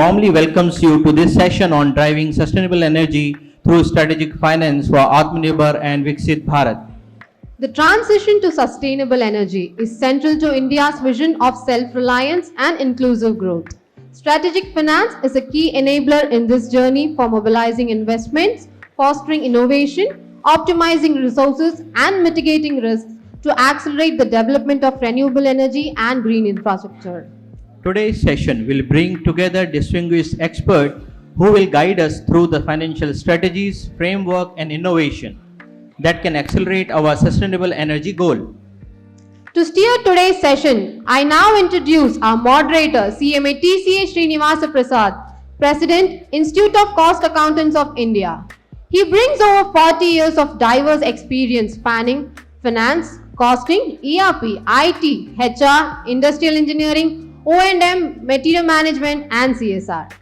warmly welcomes you to this session on driving sustainable energy through strategic finance for Atmanirbhar and Viksit Bharat. The transition to sustainable energy is central to India's vision of self-reliance and inclusive growth. Strategic finance is a key enabler in this journey for mobilizing investments, fostering innovation, optimizing resources, and mitigating risks to accelerate the development of renewable energy and green infrastructure. Today's session will bring together distinguished experts who will guide us through the financial strategies, framework, and innovation that can accelerate our sustainable energy goal. To steer today's session, I now introduce our moderator, CMA TCA Srinivasa Prasad, President, Institute of Cost Accountants of India. He brings over 40 years of diverse experience spanning finance, costing, ERP, IT, HR, industrial engineering, O&M, material management, and CSR.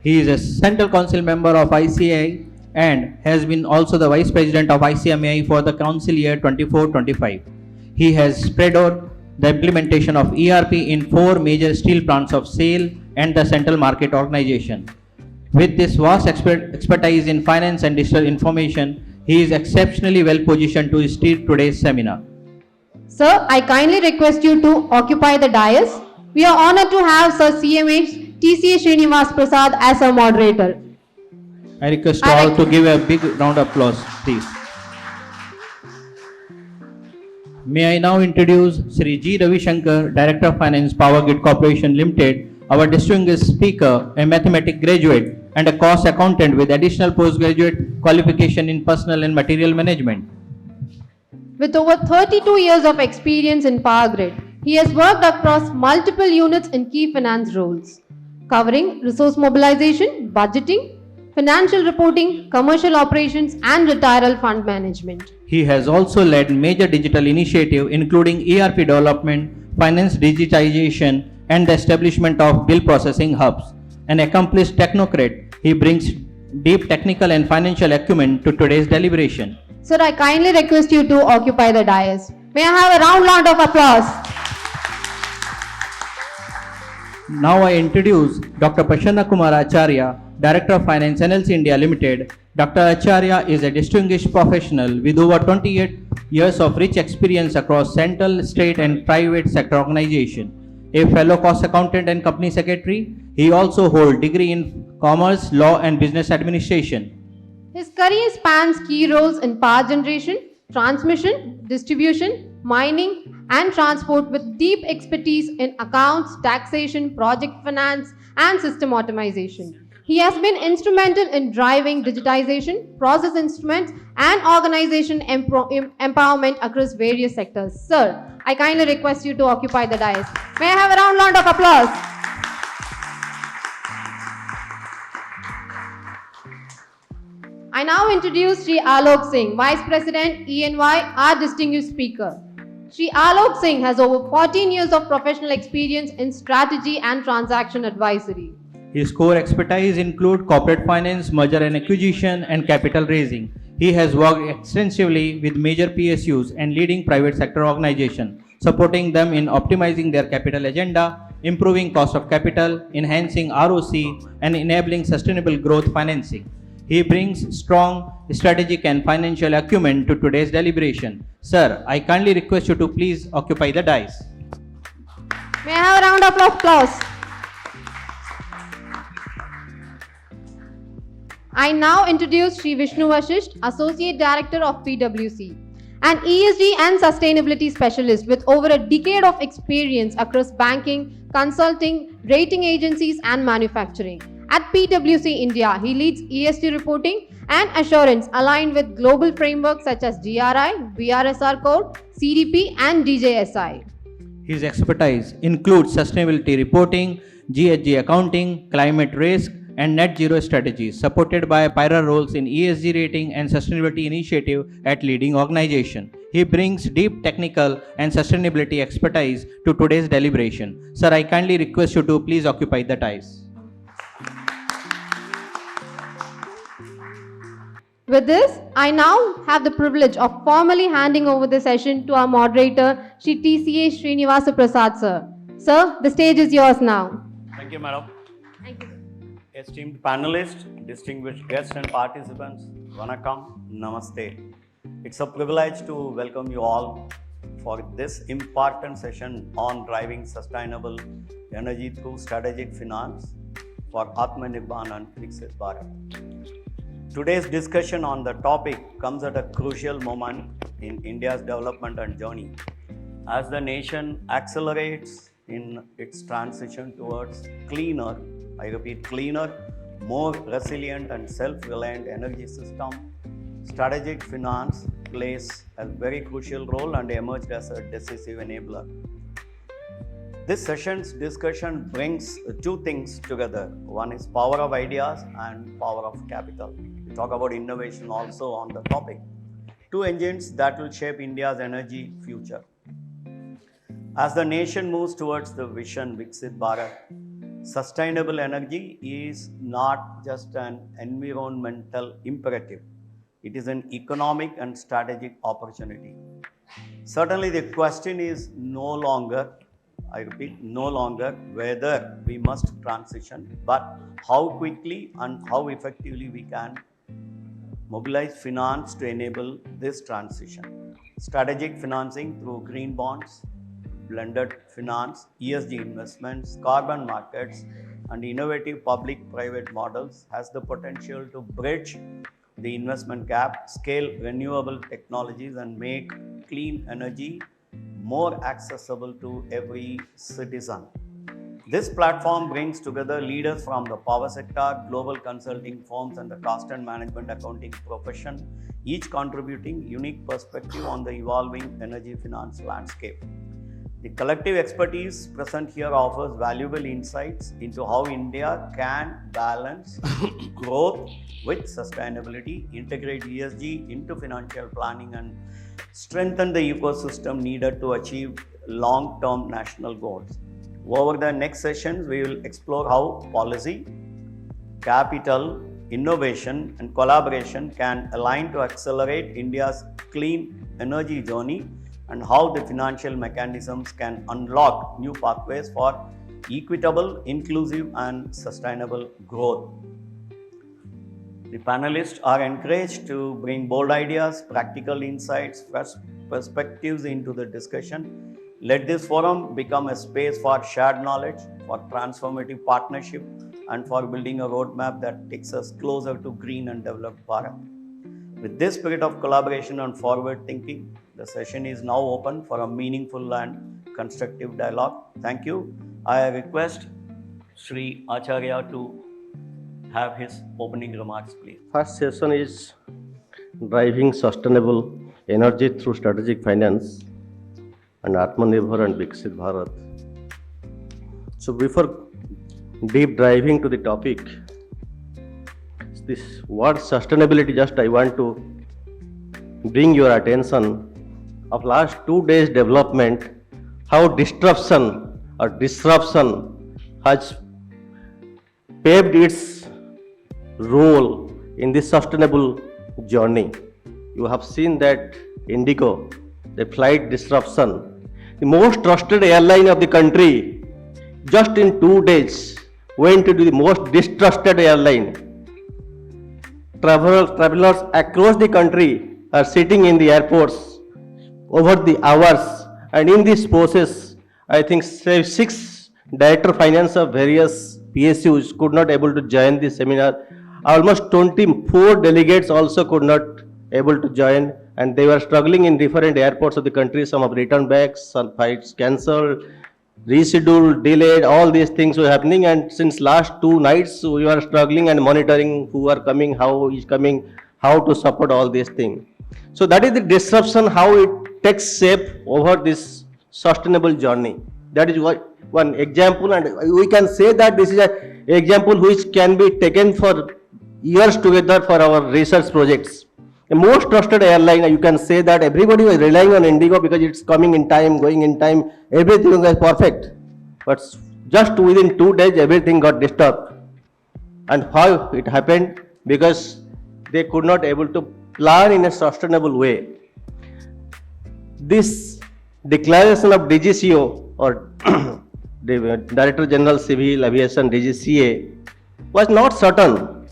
He is a Central Council member of ICAI and has been also the Vice President of ICMAI for the Council year 24-25. He has spread out the implementation of ERP in 4 major steel plants of SAIL and the Central Market Organization. With this vast expertise in finance and digital information, he is exceptionally well positioned to steer today's seminar. Sir, I kindly request you to occupy the dais. We are honored to have Sir CMA TCA Srinivas Prasad as our moderator. I request all to give a big round of applause, please. May I now introduce Sri G. Ravi Shankar, Director of Finance, Power Grid Corporation Limited, our distinguished speaker, a mathematics graduate and a cost accountant with additional postgraduate qualification in personal and material management. With over 32 years of experience in Power Grid, he has worked across multiple units in key finance roles, covering resource mobilization, budgeting, financial reporting, commercial operations, and retirement fund management. He has also led major digital initiatives including ERP development, finance digitization, and the establishment of bill processing hubs. An accomplished technocrat, he brings deep technical and financial acumen to today's deliberation. Sir, I kindly request you to occupy the dais. May I have a round of applause? Now I introduce Dr. Prasanna Kumar Acharya, Director of Finance NLC India Limited. Dr. Acharya is a distinguished professional with over 28 years of rich experience across central, state and private sector organizations. A fellow cost accountant and company secretary, he also holds degree in commerce, law and business administration. His career spans key roles in power generation, transmission, distribution, mining, and transport with deep expertise in accounts, taxation, project finance, and system automation. He has been instrumental in driving digitization, process instruments, and organization empowerment across various sectors. Sir, I kindly request you to occupy the dais. May I have a round of applause? I now introduce Sri Alok Singh, Vice President, ENY, our distinguished speaker. Sri Alok Singh has over 14 years of professional experience in strategy and transaction advisory. His core expertise include corporate finance, merger and acquisition, and capital raising. He has worked extensively with major PSUs and leading private sector organizations, supporting them in optimizing their capital agenda, improving cost of capital, enhancing ROC, and enabling sustainable growth financing. He brings strong strategic and financial acumen to today's deliberation. Sir, I kindly request you to please occupy the dais. May I have a round of applause? I now introduce Sri Vishnu Vashisht, Associate Director of PwC, an ESG and sustainability specialist with over a decade of experience across banking, consulting, rating agencies, and manufacturing. At PwC India, he leads ESG reporting and assurance aligned with global frameworks such as GRI, BRSR Code, CDP, and DJSI. His expertise includes sustainability reporting, GHG accounting, climate risk, and net zero strategies, supported by prior roles in ESG rating and sustainability initiative at leading organizations. He brings deep technical and sustainability expertise to today's deliberation. Sir, I kindly request you to please occupy the dais. With this, I now have the privilege of formally handing over the session to our moderator, Shri TCA Srinivasa Prasad, sir. Sir, the stage is yours now. Thank you, madam. Thank you. Esteemed panelists, distinguished guests and participants, Vanakkam, Namaste. It's a privilege to welcome you all for this important session on driving sustainable energy through strategic finance for Atmanirbhar and Viksit Bharat. Today's discussion on the topic comes at a crucial moment in India's development and journey. As the nation accelerates in its transition towards cleaner, I repeat, cleaner, more resilient and self-reliant energy system, strategic finance plays a very crucial role and emerged as a decisive enabler. This session's discussion brings two things together. One is power of ideas and power of capital. We talk about innovation also on the topic. Two engines that will shape India's energy future. As the nation moves towards the vision Viksit Bharat, sustainable energy is not just an environmental imperative. It is an economic and strategic opportunity. Certainly the question is no longer, I repeat, no longer whether we must transition, but how quickly and how effectively we can mobilize finance to enable this transition. Strategic financing through green bonds, blended finance, ESG investments, carbon markets, and innovative public-private models has the potential to bridge the investment gap, scale renewable technologies, and make clean energy more accessible to every citizen. This platform brings together leaders from the power sector, global consulting firms, and the cost and management accounting profession, each contributing unique perspective on the evolving energy finance landscape. The collective expertise present here offers valuable insights into how India can balance growth with sustainability, integrate ESG into financial planning, and strengthen the ecosystem needed to achieve long-term national goals. Over the next sessions, we will explore how policy, capital, innovation, and collaboration can align to accelerate India's clean energy journey, and how the financial mechanisms can unlock new pathways for equitable, inclusive, and sustainable growth. The panelists are encouraged to bring bold ideas, practical insights, fresh perspectives into the discussion. Let this forum become a space for shared knowledge, for transformative partnership, and for building a roadmap that takes us closer to green and developed Bharat. With this spirit of collaboration and forward thinking, the session is now open for a meaningful and constructive dialogue. Thank you. I request Sri Acharya to have his opening remarks, please. First session is driving sustainable energy through strategic finance and Atmanirbhar and Viksit Bharat. So before deep diving to the topic, this word sustainability, just I want to bring your attention of last 2 days development, how disruption has paved its role in this sustainable journey. You have seen that Indigo, the flight disruption, the most trusted airline of the country, just in 2 days went to the most distrusted airline. Travelers across the country are sitting in the airports over the hours, and in this process, I think 6 director finance of various PSUs could not able to join the seminar. Almost 24 delegates also could not able to join, and they were struggling in different airports of the country. Some have returned back, some flights cancelled, rescheduled, delayed, all these things were happening, and since last 2 nights we are struggling and monitoring who are coming, how is coming, how to support all these things. So that is the disruption, how it takes shape over this sustainable journey. That is one example, and we can say that this is an example which can be taken for years together for our research projects. The most trusted airline, you can say that everybody was relying on Indigo because it's coming in time, going in time, everything was perfect. But just within 2 days, everything got disturbed. And how it happened? Because they could not able to plan in a sustainable way. This declaration of DGCO, or the Director General Civil Aviation, DGCA, was not certain.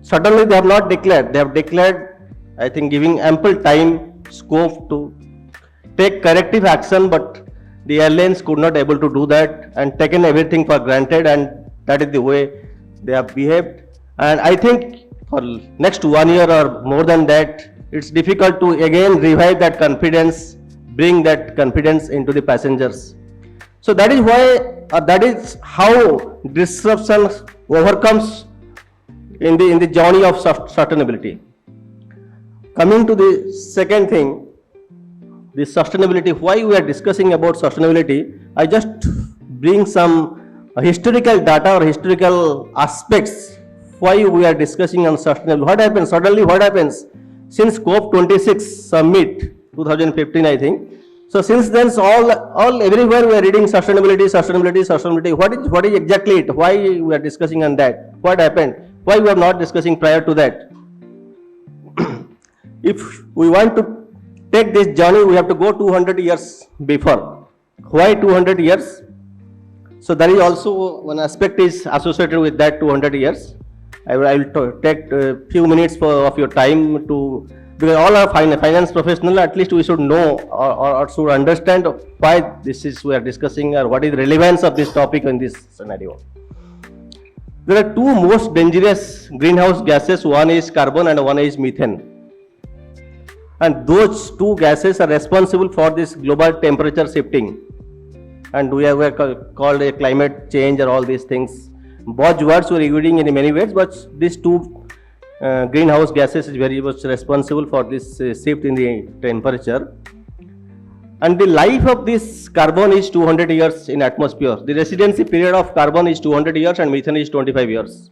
Certainly they have not declared. They have declared, I think, giving ample time, scope to take corrective action, but the airlines could not able to do that and taken everything for granted, and that is the way they have behaved. And I think for next 1 year or more than that, it's difficult to again revive that confidence, bring that confidence into the passengers. So that is why, that is how disruption overcomes in the journey of sustainability. Coming to the second thing, the sustainability, why we are discussing about sustainability, I just bring some historical data or historical aspects why we are discussing on sustainability. What happens? Suddenly what happens? Since COP26 summit 2015, I think. So since then, all everywhere we are reading sustainability. What is exactly it? Why we are discussing on that? What happened? Why we are not discussing prior to that? If we want to take this journey, we have to go 200 years before. Why 200 years? So there is also one aspect is associated with that 200 years. I will take a few minutes of your time to, because all are finance professional, at least we should know or should understand why this is we are discussing or what is the relevance of this topic in this scenario. There are two most dangerous greenhouse gases, one is carbon and one is methane. And those two gases are responsible for this global temperature shifting. And we are called a climate change or all these things. Buzzwords were reading in many ways, but these two greenhouse gases is very much responsible for this shift in the temperature. And the life of this carbon is 200 years in atmosphere. The residency period of carbon is 200 years and methane is 25 years.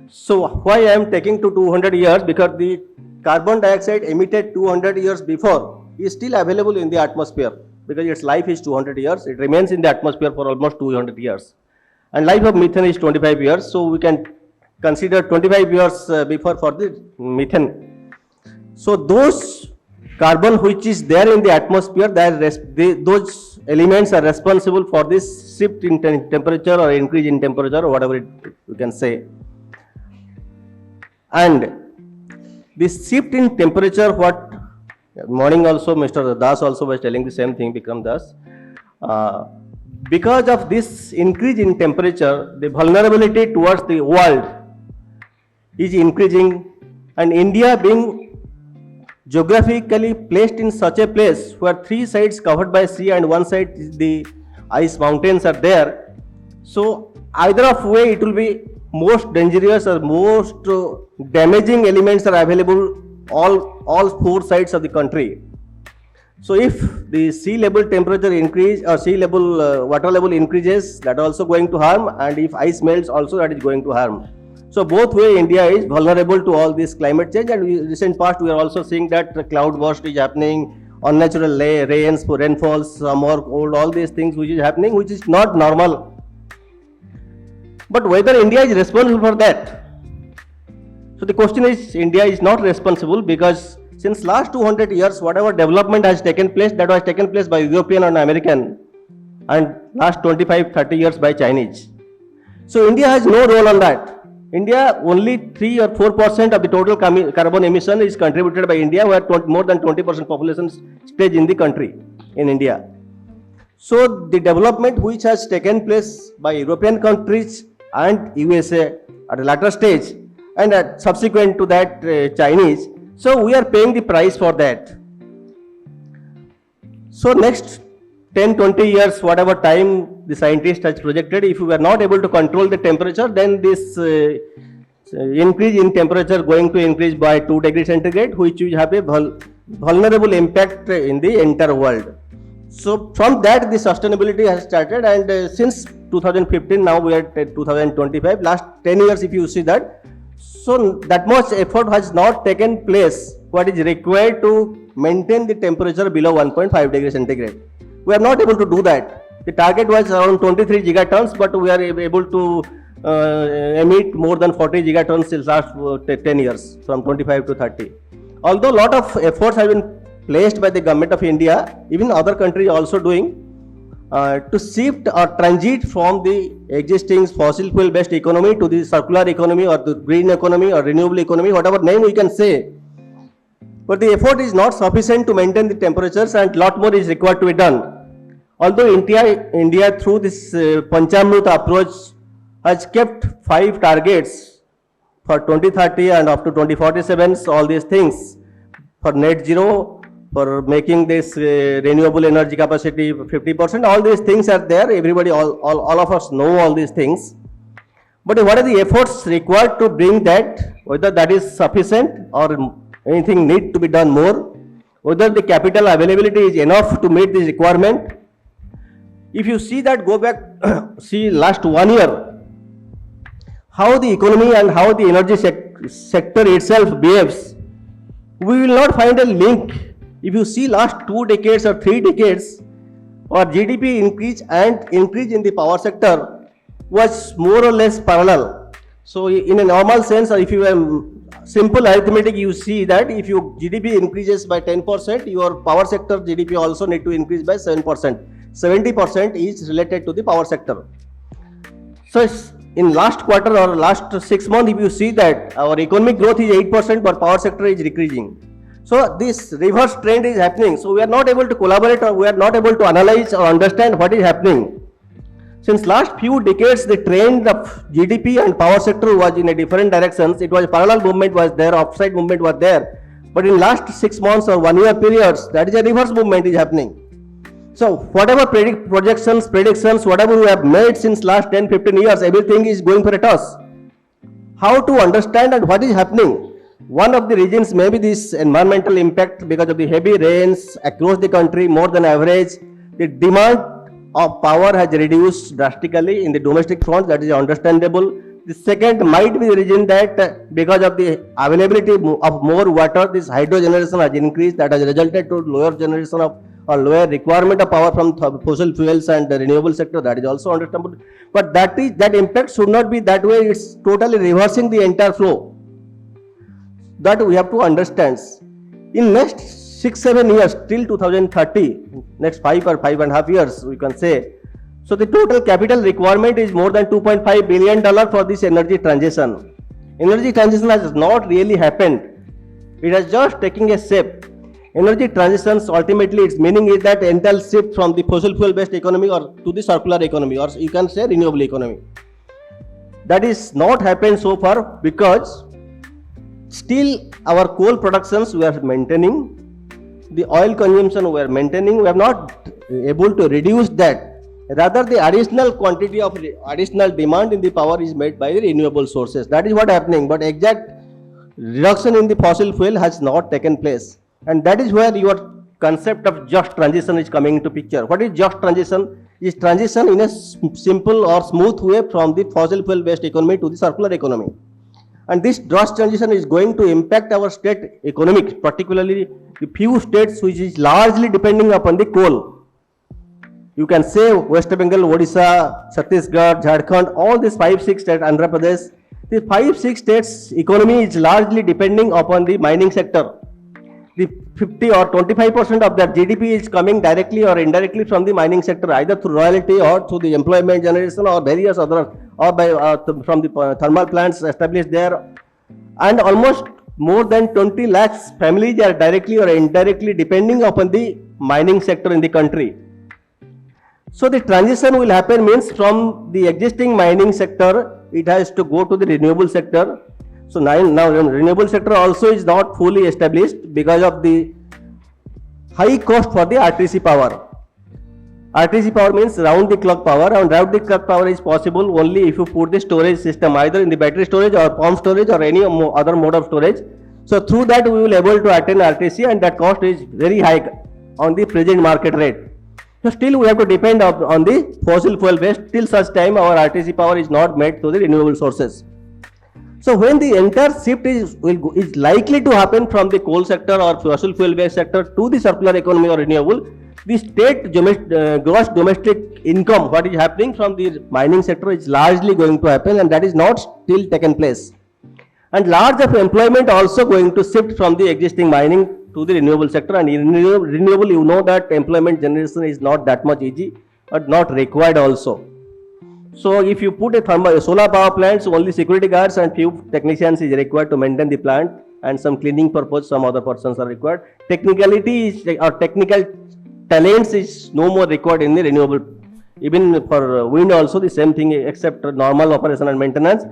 So why I am taking to 200 years? Because the carbon dioxide emitted 200 years before is still available in the atmosphere, because its life is 200 years. It remains in the atmosphere for almost 200 years. And life of methane is 25 years. So we can consider 25 years before for the methane. So those carbon which is there in the atmosphere, those elements are responsible for this shift in temperature or increase in temperature or whatever you can say. And this shift in temperature, what morning also Mr. Das also was telling the same thing, Bikram Das. Because of this increase in temperature, the vulnerability towards the world is increasing, and India being geographically placed in such a place where three sides covered by sea and one side the ice mountains are there. So either of way it will be most dangerous or most damaging elements are available all four sides of the country. So if the sea level temperature increase or sea level water level increases, that also going to harm, and if ice melts also, that is going to harm. So both way India is vulnerable to all this climate change, and recent past we are also seeing that cloud burst is happening, unnatural rains, rainfalls, summer, cold, all these things which is happening, which is not normal. But whether India is responsible for that? So the question is, India is not responsible, because since last 200 years, whatever development has taken place, that was taken place by European and American, and last 25-30 years by Chinese. So India has no role on that. India, only 3 or 4% of the total carbon emission is contributed by India, where more than 20% population stays in the country, in India. So the development which has taken place by European countries and USA at a later stage, and subsequent to that Chinese, so we are paying the price for that. So next 10-20 years, whatever time the scientist has projected, if we are not able to control the temperature, then this increase in temperature going to increase by 2 degrees centigrade, which will have a vulnerable impact in the entire world. So from that, the sustainability has started, and since 2015, now we are at 2025, last 10 years if you see that, so that much effort has not taken place what is required to maintain the temperature below 1.5 degrees centigrade. We are not able to do that. The target was around 23 gigatons, but we are able to emit more than 40 gigatons in last 10 years, from 25 to 30. Although a lot of efforts have been placed by the government of India, even other countries also doing, to shift or transit from the existing fossil fuel based economy to the circular economy or the green economy or renewable economy, whatever name we can say. But the effort is not sufficient to maintain the temperatures and lot more is required to be done. Although India through this Panchamrit approach has kept 5 targets for 2030 and up to 2047, so all these things for net zero, for making this renewable energy capacity 50%, all these things are there. Everybody, all of us know all these things. But what are the efforts required to bring that, whether that is sufficient or anything need to be done more, whether the capital availability is enough to meet this requirement. If you see that, go back, see last 1 year, how the economy and how the energy sector itself behaves, we will not find a link. If you see last 2 decades or 3 decades, our GDP increase and increase in the power sector was more or less parallel. So in a normal sense, or if you have simple arithmetic, you see that if your GDP increases by 10%, your power sector GDP also need to increase by 7%. 70% is related to the power sector. So in last quarter or last 6 months, if you see that our economic growth is 8%, but power sector is decreasing. So this reverse trend is happening. So we are not able to collaborate, or we are not able to analyze or understand what is happening. Since last few decades, the trend of GDP and power sector was in a different directions. It was parallel movement was there, upside movement was there. But in last 6 months or 1 year periods, that is a reverse movement is happening. So whatever predictions, whatever we have made since last 10-15 years, everything is going for a toss. How to understand and what is happening? One of the reasons may be this environmental impact because of the heavy rains across the country more than average. The demand of power has reduced drastically in the domestic front, that is understandable. The second might be the reason that because of the availability of more water, this hydro generation has increased, that has resulted to lower generation of or lower requirement of power from fossil fuels and the renewable sector, that is also understandable. But that impact should not be that way. It's totally reversing the entire flow. That we have to understand. In next 6-7 years till 2030, next 5 or 5.5 years, we can say. So the total capital requirement is more than $2.5 billion for this energy transition. Energy transition has not really happened. It has just taken a shape. Energy transitions, ultimately its meaning is that entire shift from the fossil fuel based economy or to the circular economy, or you can say renewable economy. That is not happened so far because still our coal productions we are maintaining, the oil consumption we are maintaining, we are not able to reduce that. Rather, the additional quantity of additional demand in the power is made by the renewable sources. That is what is happening, but exact reduction in the fossil fuel has not taken place. And that is where your concept of just transition is coming into picture. What is just transition? Is transition in a simple or smooth way from the fossil fuel based economy to the circular economy. And this just transition is going to impact our state economics, particularly the few states which is largely depending upon the coal. You can say West Bengal, Odisha, Chhattisgarh, Jharkhand, all these 5-6 states, Andhra Pradesh, the 5-6 states economy is largely depending upon the mining sector. The 50 or 25% of their GDP is coming directly or indirectly from the mining sector, either through royalty or through the employment generation or various other, or by from the thermal plants established there. And almost more than 20 lakhs families are directly or indirectly depending upon the mining sector in the country. So the transition will happen means from the existing mining sector, it has to go to the renewable sector. So now renewable sector also is not fully established because of the high cost for the RTC power. RTC power means round the clock power, and round the clock power is possible only if you put the storage system either in the battery storage or pump storage or any other mode of storage. So through that we will able to attain RTC, and that cost is very high on the present market rate. So still we have to depend on the fossil fuel based till such time our RTC power is not made to the renewable sources. So when the entire shift is likely to happen from the coal sector or fossil fuel based sector to the circular economy or renewable, the state gross domestic income, what is happening from the mining sector is largely going to happen, and that is not still taken place. And large of employment also going to shift from the existing mining to the renewable sector, and in renewable you know that employment generation is not that much easy. but not required also. So if you put a solar power plant, so only security guards and few technicians is required to maintain the plant, and some cleaning purpose, some other persons are required. Technicality is, or technical talents is no more required in the renewable. Even for wind also the same thing, except normal operation and maintenance,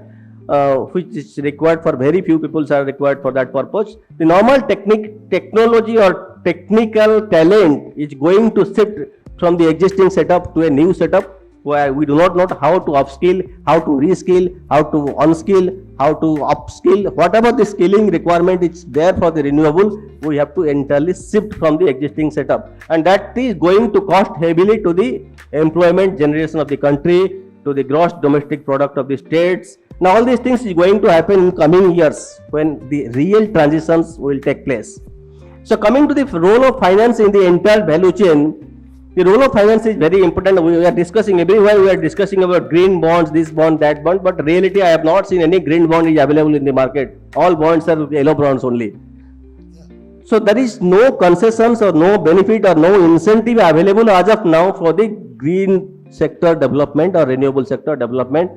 which is required for very few people are required for that purpose. The normal technology or technical talent is going to shift from the existing setup to a new setup, where we do not know how to upskill, how to reskill, how to unskill, how to upskill. Whatever the skilling requirement is there for the renewable, we have to entirely shift from the existing setup, and that is going to cost heavily to the employment generation of the country, to the gross domestic product of the states. Now all these things is going to happen in coming years when the real transitions will take place. So coming to the role of finance in the entire value chain, the role of finance is very important. We are discussing everywhere, we are discussing about green bonds, this bond, that bond, but reality I have not seen any green bond is available in the market. All bonds are yellow bonds only. So there is no concessions or no benefit or no incentive available as of now for the green sector development or renewable sector development,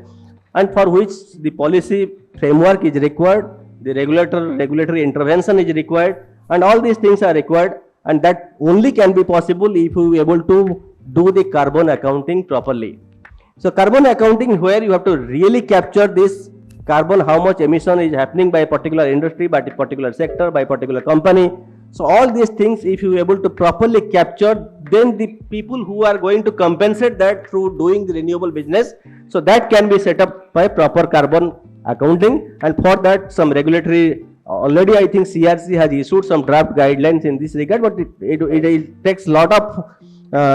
and for which the policy framework is required, the regulatory intervention is required, and all these things are required, and that only can be possible if we are able to do the carbon accounting properly. So carbon accounting, where you have to really capture this carbon, how much emission is happening by a particular industry, by a particular sector, by a particular company. So all these things, if you are able to properly capture, then the people who are going to compensate that through doing the renewable business, so that can be set up by proper carbon accounting, and for that some regulatory, already I think CRC has issued some draft guidelines in this regard, but it takes lot of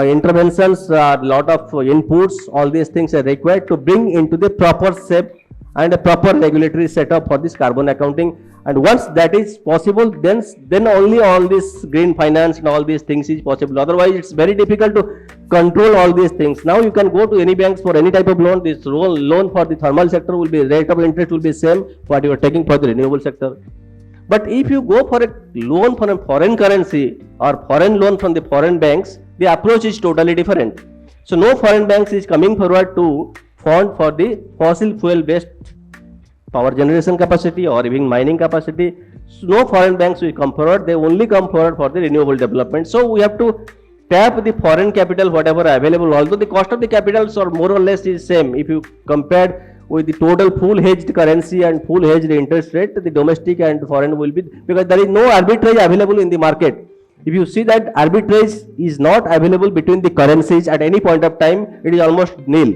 interventions, lot of inputs, all these things are required to bring into the proper shape and a proper regulatory setup for this carbon accounting. And once that is possible, then only all this green finance and all these things is possible. Otherwise it's very difficult to control all these things. Now you can go to any banks for any type of loan. This loan for the thermal sector will be, rate of interest will be same what you are taking for the renewable sector. But if you go for a loan from a foreign currency or foreign loan from the foreign banks, the approach is totally different. So no foreign banks is coming forward to fund for the fossil fuel based power generation capacity or even mining capacity. So no foreign banks will come forward, they only come forward for the renewable development. So we have to tap the foreign capital whatever available, although the cost of the capitals are more or less is same. If you compare with the total full hedged currency and full hedged interest rate, the domestic and foreign will be, because there is no arbitrage available in the market. If you see that arbitrage is not available between the currencies at any point of time, it is almost nil.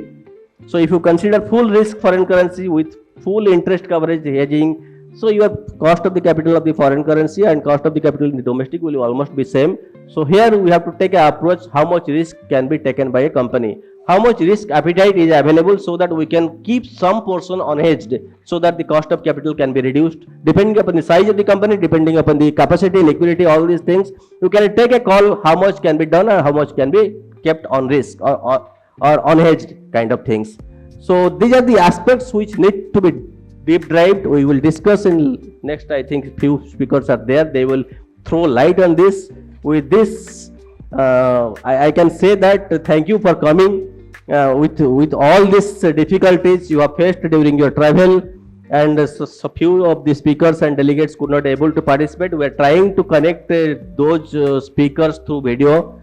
So if you consider full risk foreign currency with full interest coverage hedging, so your cost of the capital of the foreign currency and cost of the capital in the domestic will almost be same. So here we have to take an approach how much risk can be taken by a company, how much risk appetite is available, so that we can keep some portion unhedged, so that the cost of capital can be reduced depending upon the size of the company, depending upon the capacity, liquidity, all these things. You can take a call how much can be done and how much can be kept on risk or unhedged kind of things. So these are the aspects which need to be deep dived. We will discuss in next, I think few speakers are there, they will throw light on this. With this I can say that thank you for coming with all these difficulties you have faced during your travel, and so few of the speakers and delegates could not able to participate. We are trying to connect those speakers through video.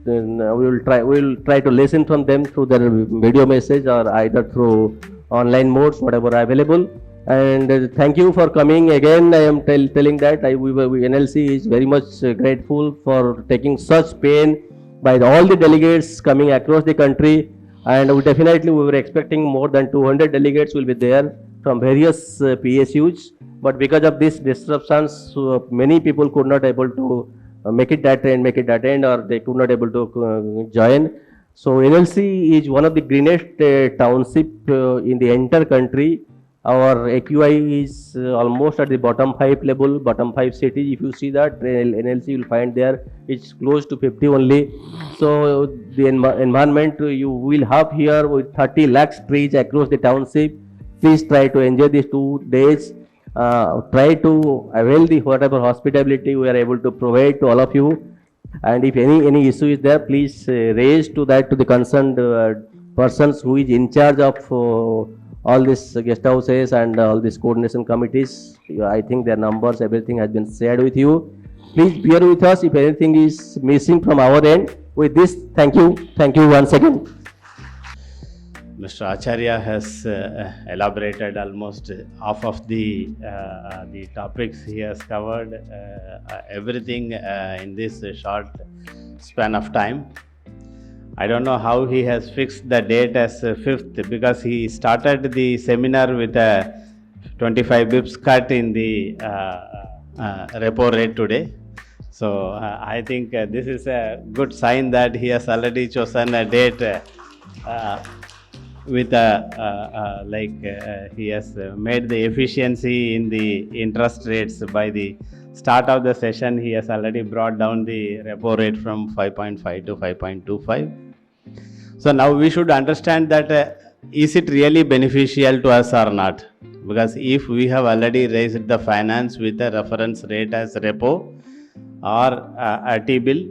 We will try to listen from them through their video message or either through online modes, whatever available. And thank you for coming again. I am telling that NLC is very much grateful for taking such pain by all the delegates coming across the country, and we were expecting more than 200 delegates will be there from various PSUs, but because of these disruptions, many people could not able to make it attend, or they could not able to join. So NLC is one of the greenest township in the entire country. Our AQI is almost at the bottom 5 level, bottom 5 cities. If you see that NLC, you will find there it's close to 50 only. So the environment you will have here with 30 lakhs trees across the township. Please try to enjoy these 2 days. Try to avail the whatever hospitality we are able to provide to all of you. And if any issue is there, please raise to the concerned persons who is in charge of all these guest houses and all these coordination committees. I think their numbers, everything has been shared with you. Please bear with us if anything is missing from our end. With this, thank you once again. Mr. Acharya has elaborated almost half of the topics he has covered, everything in this short span of time. I don't know how he has fixed the date as 5th, because he started the seminar with a 25 bips cut in the repo rate today. So I think this is a good sign that he has already chosen a date with he has made the efficiency in the interest rates. By the start of the session, he has already brought down the repo rate from 5.5 to 5.25. So now we should understand that is it really beneficial to us or not? Because if we have already raised the finance with a reference rate as repo or a T-bill,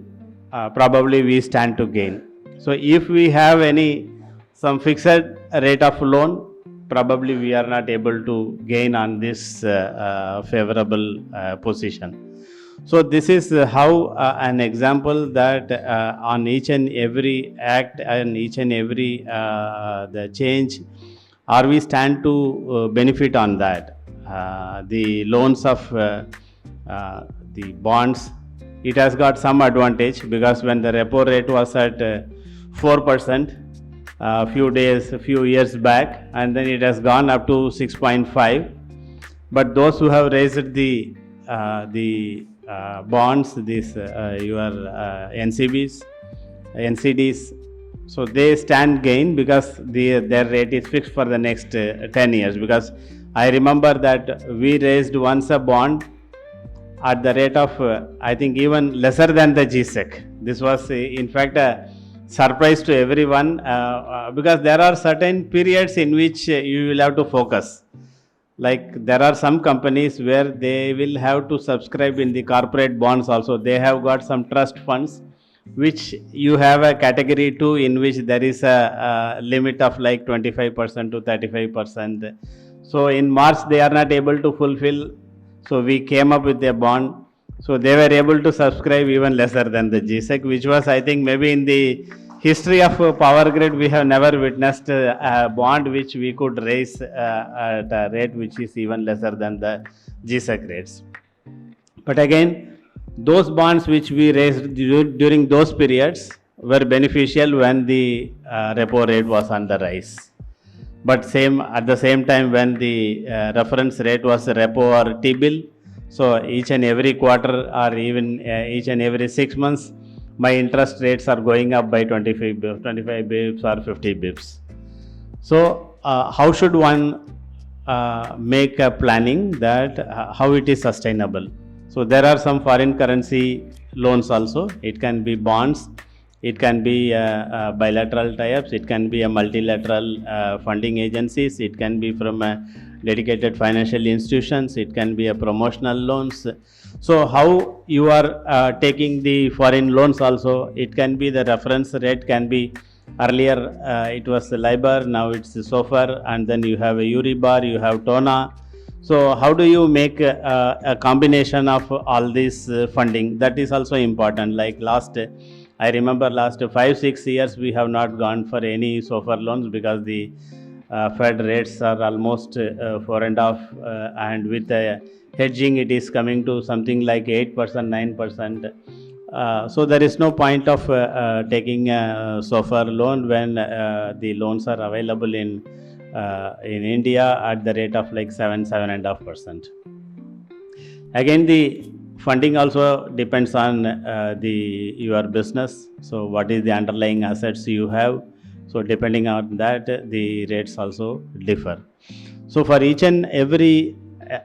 probably we stand to gain. So if we have some fixed rate of loan, probably we are not able to gain on this favorable position. So this is how an example that on each and every act and each and every the change, are we stand to benefit on that. The loans of the bonds, it has got some advantage, because when the repo rate was at 4%, few years back, and then it has gone up to 6.5. But those who have raised the bonds, your NCBs, NCDs, so they stand gain, because their rate is fixed for the next 10 years. Because I remember that we raised once a bond at the rate of I think even lesser than the GSEC. This was in fact a surprise to everyone, because there are certain periods in which you will have to focus. Like there are some companies where they will have to subscribe in the corporate bonds also. They have got some trust funds, which you have a category 2 in which there is a limit of like 25% to 35%. So in March they are not able to fulfill. So we came up with a bond. So they were able to subscribe even lesser than the GSEC, which was, I think, maybe in the history of Power Grid, we have never witnessed a bond which we could raise at a rate which is even lesser than the GSEC rates. But again, those bonds which we raised during those periods were beneficial when the repo rate was on the rise. But at the same time, when the reference rate was repo or T-bill, so each and every quarter or even each and every 6 months, my interest rates are going up by 25 bips or 50 bips. So how should one make a planning that how it is sustainable? So there are some foreign currency loans also. It can be bonds, it can be bilateral tie-ups, it can be a multilateral funding agencies, it can be from dedicated financial institutions, it can be a promotional loans. So how you are taking the foreign loans also, it can be the reference rate can be earlier it was LIBOR, now it's SOFR, and then you have a Euribor, you have TONA. So how do you make a combination of all this funding? That is also important. Like I remember last 5-6 years we have not gone for any SOFR loans, because the Fed rates are almost 4.5 and with the hedging it is coming to something like 8%, 9%. So there is no point of taking a SOFR loan when the loans are available in India at the rate of like 7.5%. Again, the funding also depends on your business. So what is the underlying assets you have? So depending on that, the rates also differ. So for each and every,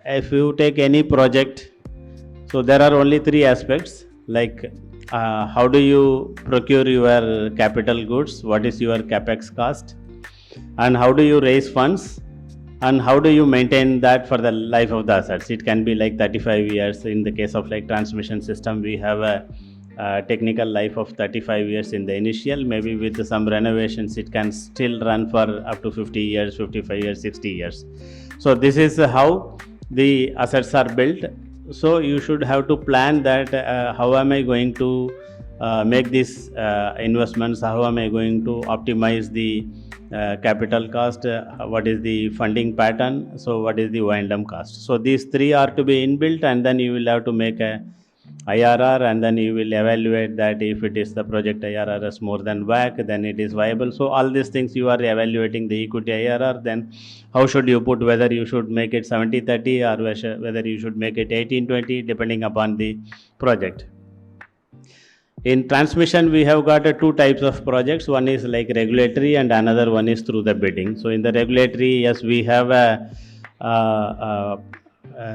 if you take any project, so there are only 3 aspects, like how do you procure your capital goods, what is your capex cost, and how do you raise funds, and how do you maintain that for the life of the assets. It can be like 35 years. In the case of like transmission system, we have a technical life of 35 years in the initial. Maybe with some renovations, it can still run for up to 50 years, 55 years, 60 years. So this is how the assets are built. So you should have to plan that how am I going to make these investments, how am I going to optimize the capital cost, what is the funding pattern, so what is the wind-up cost. So these three are to be inbuilt, and then you will have to make a IRR, and then you will evaluate that if it is the project IRR is more than WACC, then it is viable. So all these things you are evaluating the equity IRR, then how should you put, whether you should make it 70-30 or whether you should make it 18-20 depending upon the project. In transmission, we have got two types of projects. One is like regulatory and another one is through the bidding. So in the regulatory, yes, we have a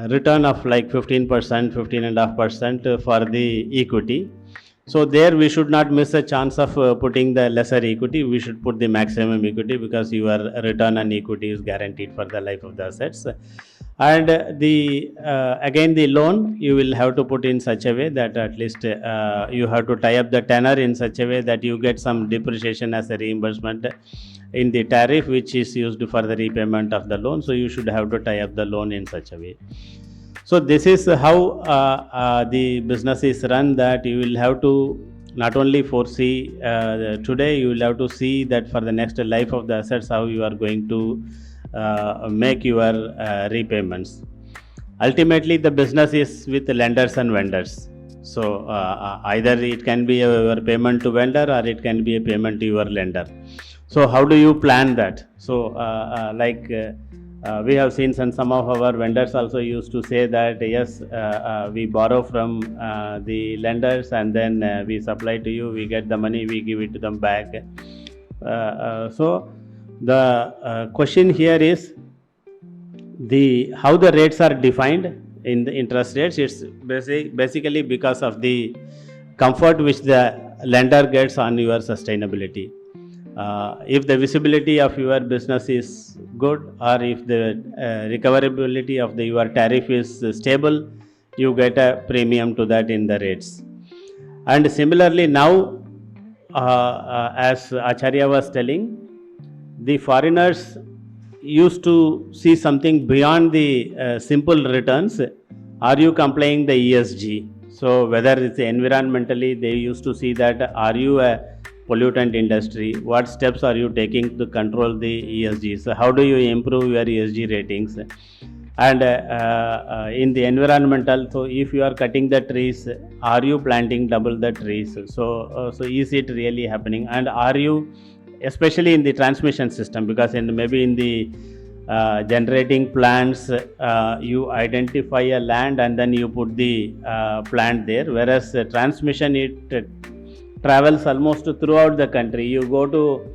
return of like 15%, 15.5% for the equity. So there we should not miss a chance of putting the lesser equity. We should put the maximum equity because your return on equity is guaranteed for the life of the assets. And the again the loan you will have to put in such a way that at least you have to tie up the tenor in such a way that you get some depreciation as a reimbursement in the tariff which is used for the repayment of the loan. So you should have to tie up the loan in such a way. So this is how the business is run, that you will have to not only foresee today, you will have to see that for the next life of the assets how you are going to make your repayments. Ultimately the business is with lenders and vendors. So either it can be your payment to vendor or it can be a payment to your lender. So how do you plan that? So we have seen some of our vendors also used to say that yes, we borrow from the lenders and then we supply to you, we get the money, we give it to them back. So the question here is how the rates are defined in the interest rates. It's basically because of the comfort which the lender gets on your sustainability. If the visibility of your business is good, or if the recoverability of your tariff is stable, you get a premium to that in the rates. And similarly now, as Acharya was telling, the foreigners used to see something beyond the simple returns. Are you complying the ESG? So whether it's environmentally, they used to see that are you a pollutant industry, what steps are you taking to control the ESG? So how do you improve your ESG ratings? And in the environmental, so if you are cutting the trees, are you planting double the trees? So is it really happening? And are you, especially in the transmission system, because maybe in the generating plants, you identify a land and then you put the plant there, whereas transmission, it travels almost throughout the country. You go to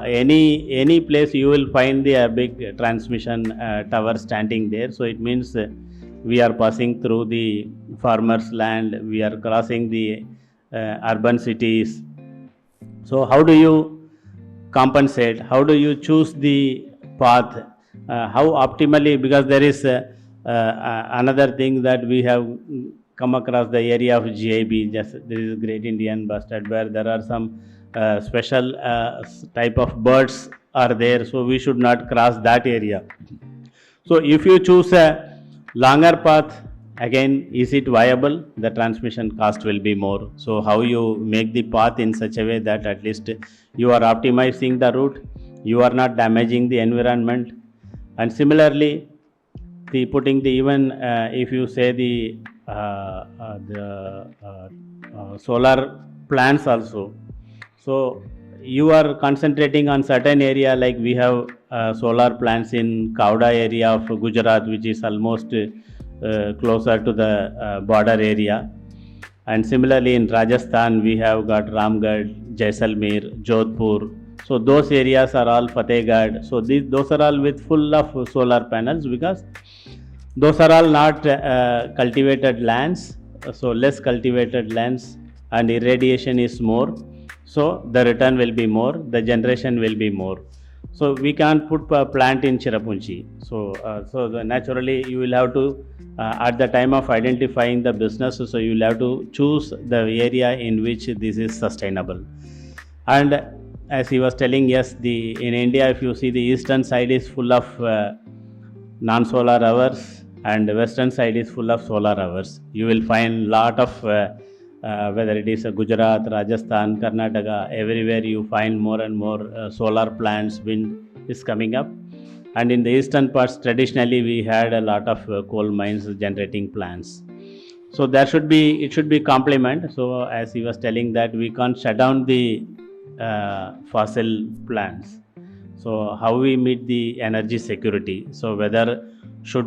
any place, you will find the big transmission tower standing there. So it means we are passing through the farmers' land, we are crossing the urban cities. So how do you compensate? How do you choose the path? How optimally? Because there is another thing that we have come across, the area of GIB, this is Great Indian Bustard, where there are some special type of birds are there, so we should not cross that area. So if you choose a longer path, again, is it viable? The transmission cost will be more. So how you make the path in such a way that at least you are optimizing the route, you are not damaging the environment. And similarly, putting the even if you say the solar plants also. So you are concentrating on certain area, like we have solar plants in Kavda area of Gujarat, which is almost closer to the border area. And similarly in Rajasthan, we have got Ramgarh, Jaisalmer, Jodhpur. So those areas are all Fatehgarh. So those are all with full of solar panels, because those are all not cultivated lands, so less cultivated lands, and irradiation is more, so the return will be more, the generation will be more. So we can't put a plant in Cherrapunchi. So naturally you will have to at the time of identifying the business, so you will have to choose the area in which this is sustainable. And as he was telling, yes, in India, if you see, the eastern side is full of non-solar hours, and the western side is full of solar hours. You will find lot of whether it is Gujarat, Rajasthan, Karnataka, everywhere you find more and more solar plants, wind is coming up. And in the eastern parts, traditionally we had a lot of coal mines generating plants. So it should be complement. So as he was telling, that we can't shut down the fossil plants. So how we meet the energy security? So whether should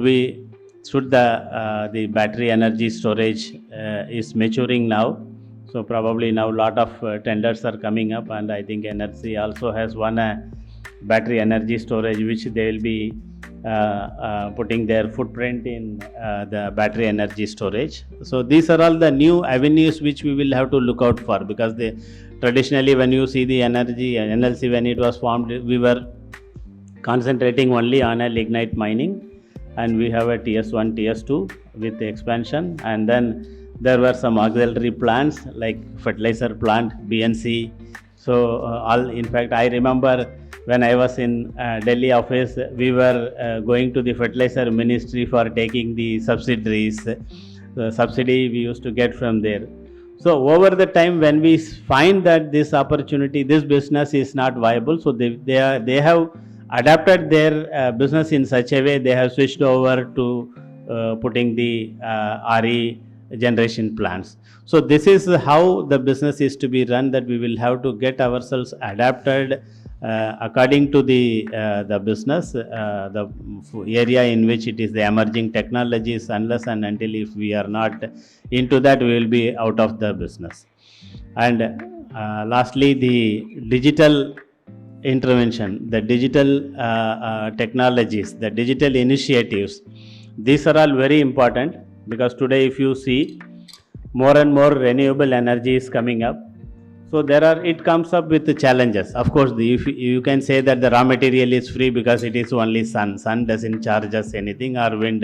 the battery energy storage is maturing now. So probably now lot of tenders are coming up, and I think NRC also has one battery energy storage, which they will be putting their footprint in the battery energy storage. So these are all the new avenues which we will have to look out for, because traditionally when you see the NLC, when it was formed, we were concentrating only on a lignite mining, and we have a TS1, TS2 with the expansion, and then there were some auxiliary plants like fertilizer plant, BNC. So in fact, I remember when I was in Delhi office, we were going to the fertilizer ministry for taking the subsidies. The subsidy we used to get from there. So over the time, when we find that this opportunity, this business is not viable, so they have adapted their business in such a way, they have switched over to putting the RE generation plants. So this is how the business is to be run, that we will have to get ourselves adapted according to the business, the area in which it is the emerging technologies. Unless and until if we are not into that, we will be out of the business. And lastly, the digital intervention, the digital technologies, the digital initiatives, these are all very important, because today if you see, more and more renewable energy is coming up. So it comes up with the challenges. Of course, if you can say that the raw material is free because it is only sun doesn't charge us anything, or wind,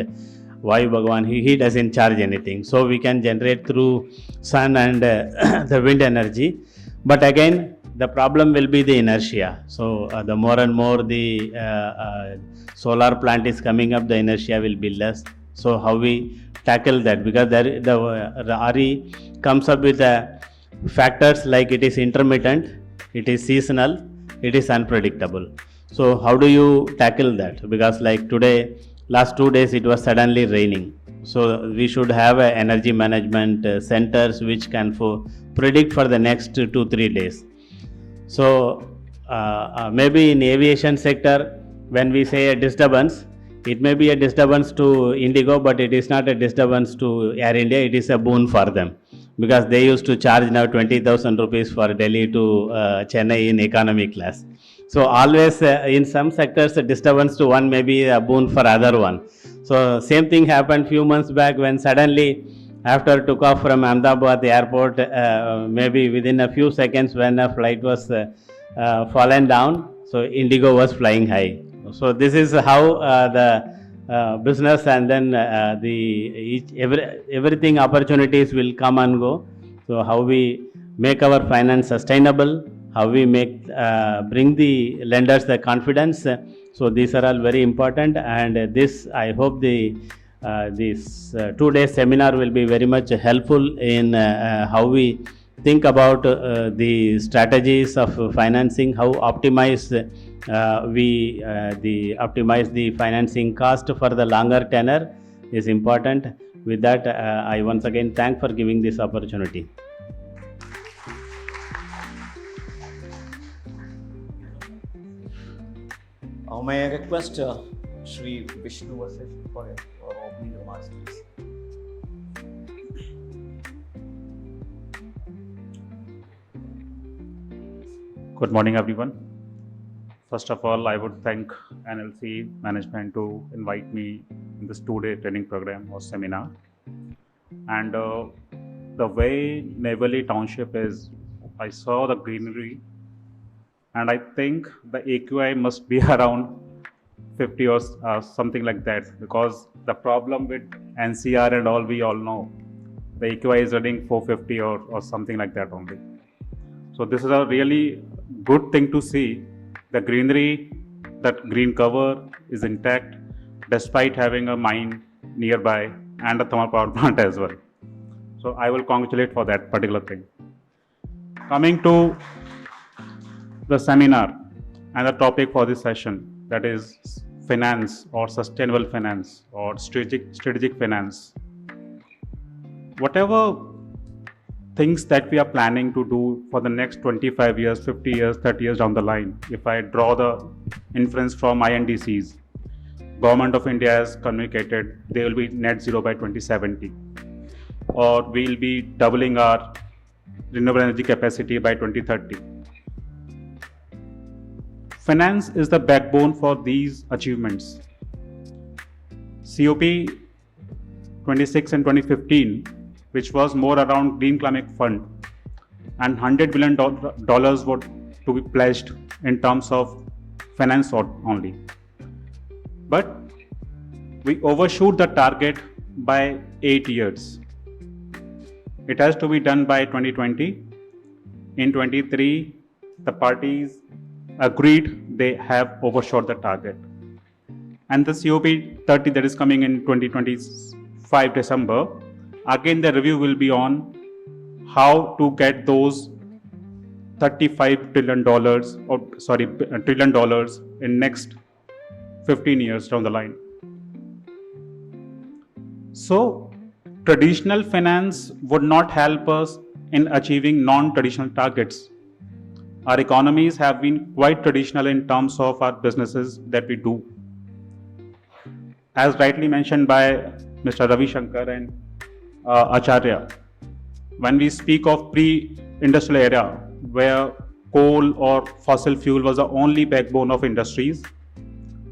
Vayu Bhagwan, he doesn't charge anything. So we can generate through sun and the wind energy. But again, the problem will be the inertia. So the more and more the solar plant is coming up, the inertia will be less. So how we tackle that? Because the RE comes up with factors like it is intermittent, it is seasonal, it is unpredictable. So how do you tackle that? Because like today, last 2 days, it was suddenly raining. So we should have energy management centers which can predict for the next 2-3 days. So maybe in aviation sector, when we say a disturbance, it may be a disturbance to Indigo, but it is not a disturbance to Air India. It is a boon for them, because they used to charge now 20,000 rupees for Delhi to Chennai in economy class. So always in some sectors, a disturbance to one may be a boon for other one. So same thing happened few months back, when suddenly after took off from Ahmedabad airport, maybe within a few seconds, when a flight was fallen down, so Indigo was flying high. So this is how the business, and then everything opportunities will come and go. So how we make our finance sustainable, how we bring the lenders the confidence. So these are all very important, and this, I hope this 2-day seminar will be very much helpful in how we think about the strategies of financing, how optimize optimize the financing cost for the longer tenor is important. With that, I once again thank for giving this opportunity. May I request Shri Vishnu Vasif for opening remarks, please. Good morning, everyone. First of all, I would thank NLC management to invite me in this 2-day training program or seminar. And the way Neyveli Township is, I saw the greenery and I think the AQI must be around 50 or something like that, because the problem with NCR and all, we all know the AQI is running 450 or something like that only. So this is a really good thing to see. The greenery, that green cover is intact despite having a mine nearby and a thermal power plant as well. So I will congratulate for that particular thing. Coming to the seminar and the topic for this session, that is finance or sustainable finance or strategic finance. Whatever things that we are planning to do for the next 25 years, 50 years, 30 years down the line, if I draw the inference from INDCs, Government of India has communicated they will be net zero by 2070, or we'll be doubling our renewable energy capacity by 2030. Finance is the backbone for these achievements. COP 26 and 2015, which was more around Green Climate Fund, and $100 billion were to be pledged in terms of finance only. But we overshoot the target by 8 years. It has to be done by 2020. In 23, the parties agreed they have overshot the target. And the COP 30 that is coming in 2025 December, again the review will be on how to get those $35 trillion trillion dollars in next 15 years down the line. So traditional finance would not help us in achieving non-traditional targets. Our economies have been quite traditional in terms of our businesses that we do. As rightly mentioned by Mr. Ravi Shankar and Acharya, when we speak of pre-industrial era where coal or fossil fuel was the only backbone of industries,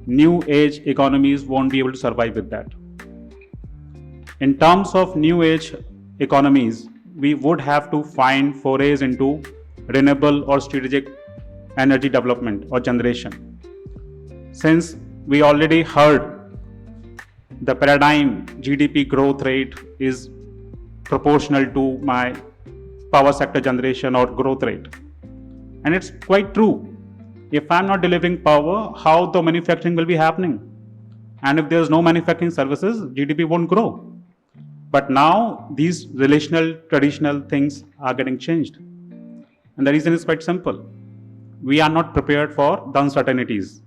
new age economies won't be able to survive with that. In terms of new age economies, we would have to find forays into renewable or strategic energy development or generation. Since we already heard the paradigm GDP growth rate is proportional to my power sector generation or growth rate. And it's quite true. If I'm not delivering power, how the manufacturing will be happening? And if there's no manufacturing services, GDP won't grow. But now these relational, traditional things are getting changed. And the reason is quite simple. We are not prepared for the uncertainties.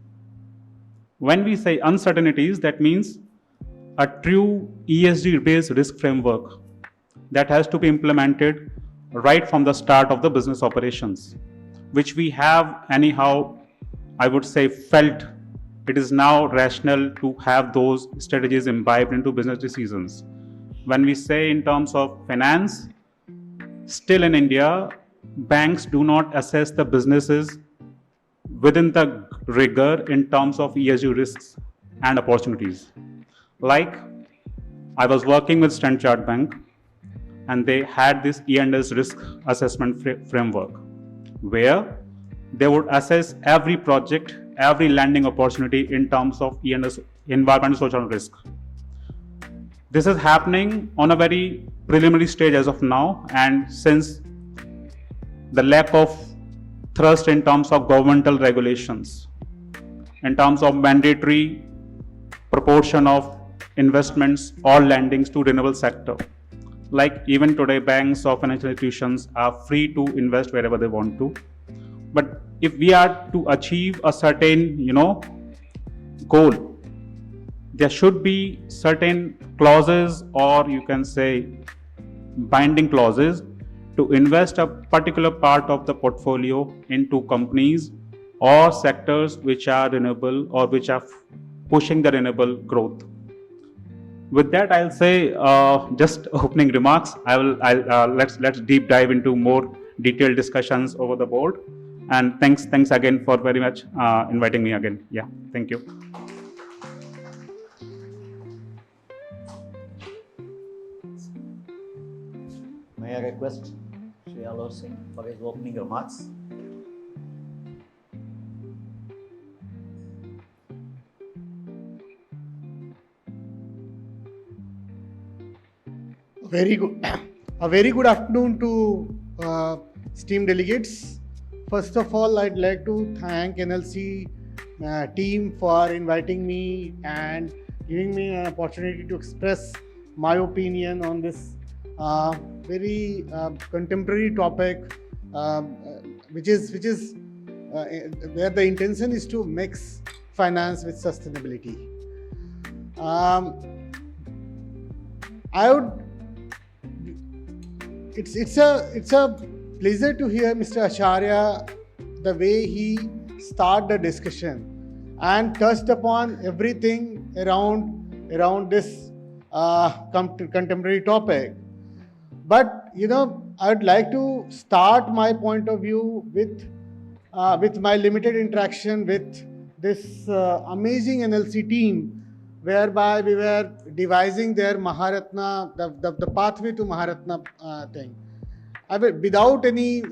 When we say uncertainties, that means a true ESG-based risk framework that has to be implemented right from the start of the business operations, which we have anyhow, I would say, felt it is now rational to have those strategies imbibed into business decisions. When we say in terms of finance, still in India, banks do not assess the businesses within the rigor in terms of ESG risks and opportunities. Like, I was working with Standard Chartered Bank, and they had this E&S risk assessment framework, where they would assess every project, every lending opportunity in terms of E&S, environmental social risk. This is happening on a very preliminary stage as of now, and since the lack of thrust in terms of governmental regulations, in terms of mandatory proportion of investments or lendings to renewable sector. Like even today, banks or financial institutions are free to invest wherever they want to. But if we are to achieve a certain, goal, there should be certain clauses, or you can say binding clauses, to invest a particular part of the portfolio into companies or sectors which are renewable or which are pushing the renewable growth. With that, I'll say just opening remarks. Let's deep dive into more detailed discussions over the board. And thanks again for very much inviting me again. Yeah, thank you. May I request Sri Alor Singh for his opening remarks? Very good. A very good afternoon to esteemed delegates. First of all, I'd like to thank NLC team for inviting me and giving me an opportunity to express my opinion on this very contemporary topic, which is where the intention is to mix finance with sustainability. I would. It's a pleasure to hear Mr. Acharya the way he started the discussion and touched upon everything around this contemporary topic. But I'd like to start my point of view with my limited interaction with this amazing NLC team, whereby we were devising their Maharatna, the pathway to Maharatna thing. I mean, without any,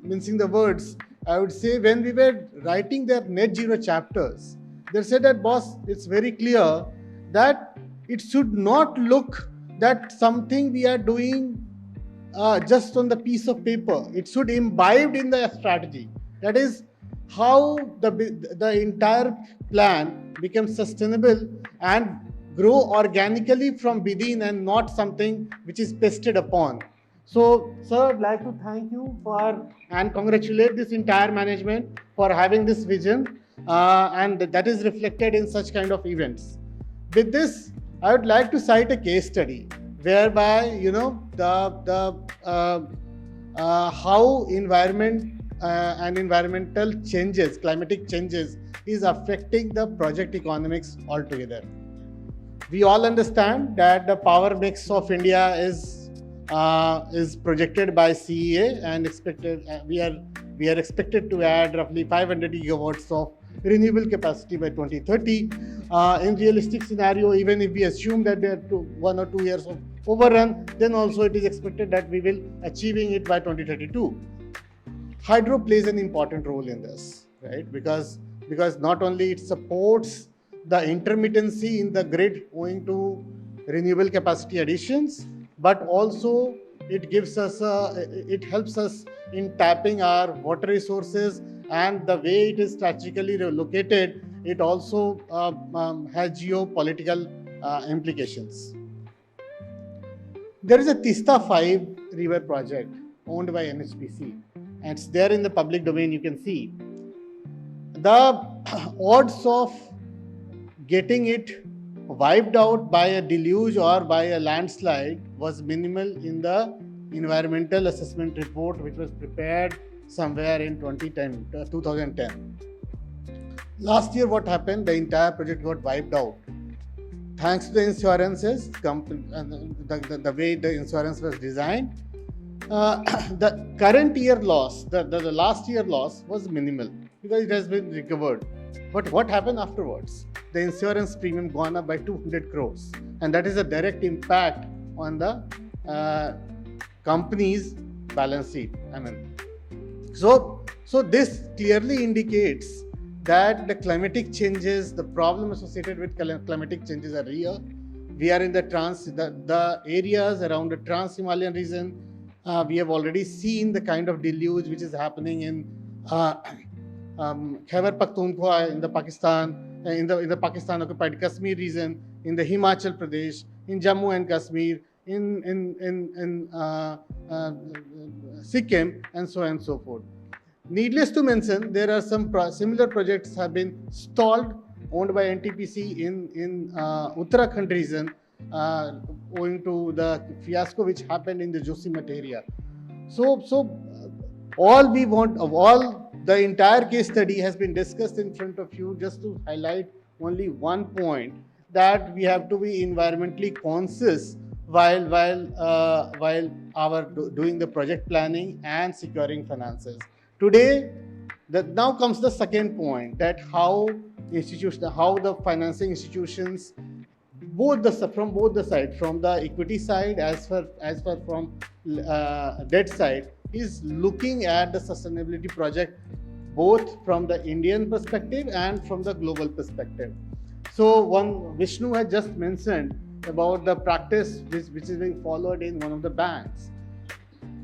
mincing the words, I would say when we were writing their net zero chapters, they said that, boss, it's very clear that it should not look that something we are doing just on the piece of paper. It should imbibe in the strategy. That is how the entire plan becomes sustainable and grow organically from within and not something which is pasted upon. So, sir, I'd like to thank you and congratulate this entire management for having this vision, and that is reflected in such kind of events. With this, I would like to cite a case study whereby how environment and environmental changes, climatic changes, is affecting the project economics altogether. We all understand that the power mix of India is projected by CEA and expected. We are expected to add roughly 500 gigawatts of renewable capacity by 2030. In realistic scenario, even if we assume that there are 1 or 2 years of overrun, then also it is expected that we will achieving it by 2032. Hydro plays an important role in this, right? Because not only it supports the intermittency in the grid owing to renewable capacity additions, but also it helps us in tapping our water resources, and the way it is strategically located, it also has geopolitical implications. There is a Tista 5 river project owned by NHPC, and it's there in the public domain. You can see the odds of getting it wiped out by a deluge or by a landslide was minimal in the environmental assessment report, which was prepared somewhere in 2010. Last year, what happened? The entire project got wiped out. Thanks to the insurances, the way the insurance was designed, the current year loss, the last year loss was minimal because it has been recovered. But what happened afterwards? The insurance premium gone up by 200 crores, and that is a direct impact on the company's balance sheet. So this clearly indicates that the climatic changes, the problem associated with climatic changes are real. We are in the areas around the Trans-Himalayan region. We have already seen the kind of deluge which is happening in Khyber Pakhtunkhwa in the Pakistan occupied Kashmir region, in the Himachal Pradesh, in Jammu and Kashmir, in Sikkim, and so on and so forth. Needless to mention, there are some similar projects have been stalled, owned by NTPC in Uttarakhand region, owing to the fiasco which happened in the Josimat area. So the entire case study has been discussed in front of you, just to highlight only one point, that we have to be environmentally conscious while doing the project planning and securing finances. Today, now comes the second point, that how the financing institutions, from both the sides, from the equity side as far from debt side, is looking at the sustainability project both from the Indian perspective and from the global perspective. So Vishnu had just mentioned about the practice which is being followed in one of the banks.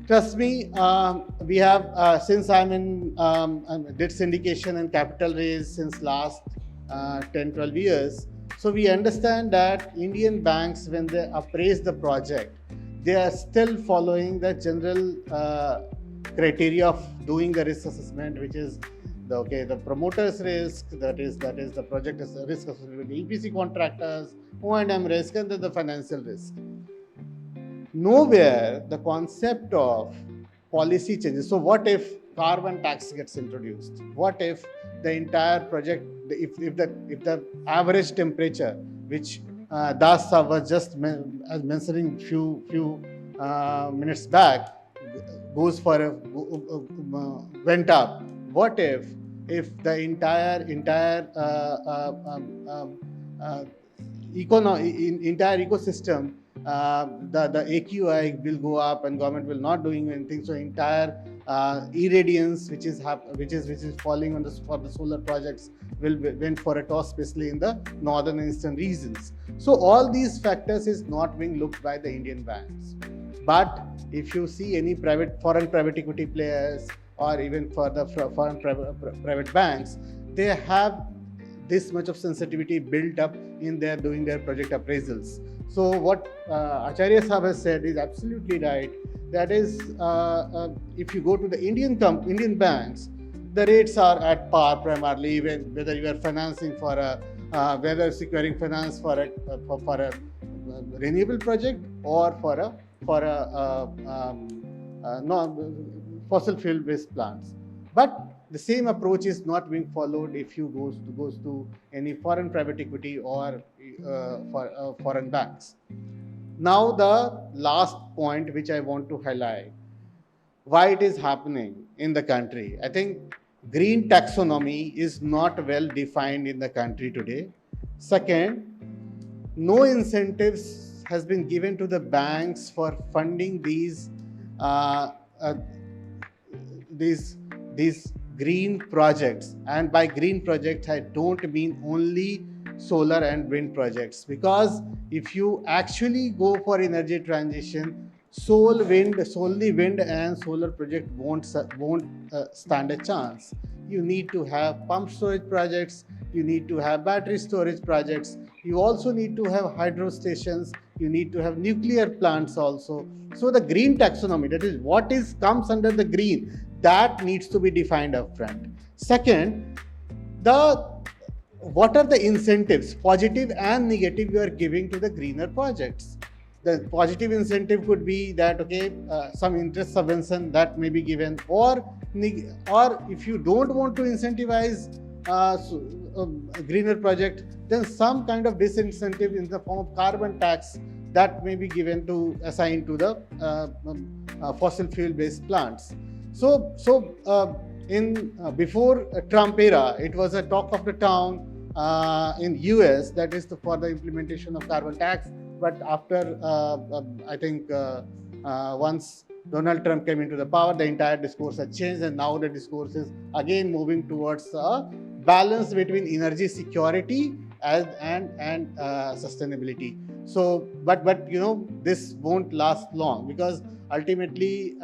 Trust me, we have, since I'm in did syndication and capital raise since last 10, 12 years. So we understand that Indian banks, when they appraise the project, they are still following the general criteria of doing the risk assessment, which is the promoter's risk, that is the project is risk associated with the EPC contractors, O&M risk, and then the financial risk. Nowhere the concept of policy changes. So what if carbon tax gets introduced? What if the entire project, if the average temperature, which Das was just mentioning few minutes back, goes for went up? What if the entire ecosystem, the AQI will go up and government will not doing anything, so entire irradiance which is falling on for the solar projects went for a toss, especially in the northern and eastern regions. So all these factors is not being looked by the Indian banks. But if you see any foreign private equity players, or even for the foreign private banks, they have this much of sensitivity built up in their doing their project appraisals. So what Acharya Sahab has said is absolutely right. That is, if you go to the Indian banks, the rates are at par primarily, even whether you are financing for whether securing finance for a renewable project or for a fossil fuel based plants. But the same approach is not being followed if you goes to any foreign private equity or foreign banks. Now the last point which I want to highlight, why it is happening in the country. I think green taxonomy is not well defined in the country today. Second, no incentives has been given to the banks for funding these green projects. And by green projects, I don't mean only solar and wind projects, because if you actually go for energy transition, solely wind and solar project won't stand a chance. You need to have pump storage projects, you need to have battery storage projects, you also need to have hydro stations, you need to have nuclear plants also. So the green taxonomy, that is what comes under the green, that needs to be defined upfront. Second, what are the incentives, positive and negative, you are giving to the greener projects? The positive incentive could be that, some interest subvention that may be given, or if you don't want to incentivize a greener project, then some kind of disincentive in the form of carbon tax that may be given to assign to the fossil fuel based plants. So before Trump era, it was a talk of the town in US, that is for the implementation of carbon tax. But after I think once Donald Trump came into the power, the entire discourse has changed, and now the discourse is again moving towards a balance between energy security and sustainability. So, but this won't last long, because ultimately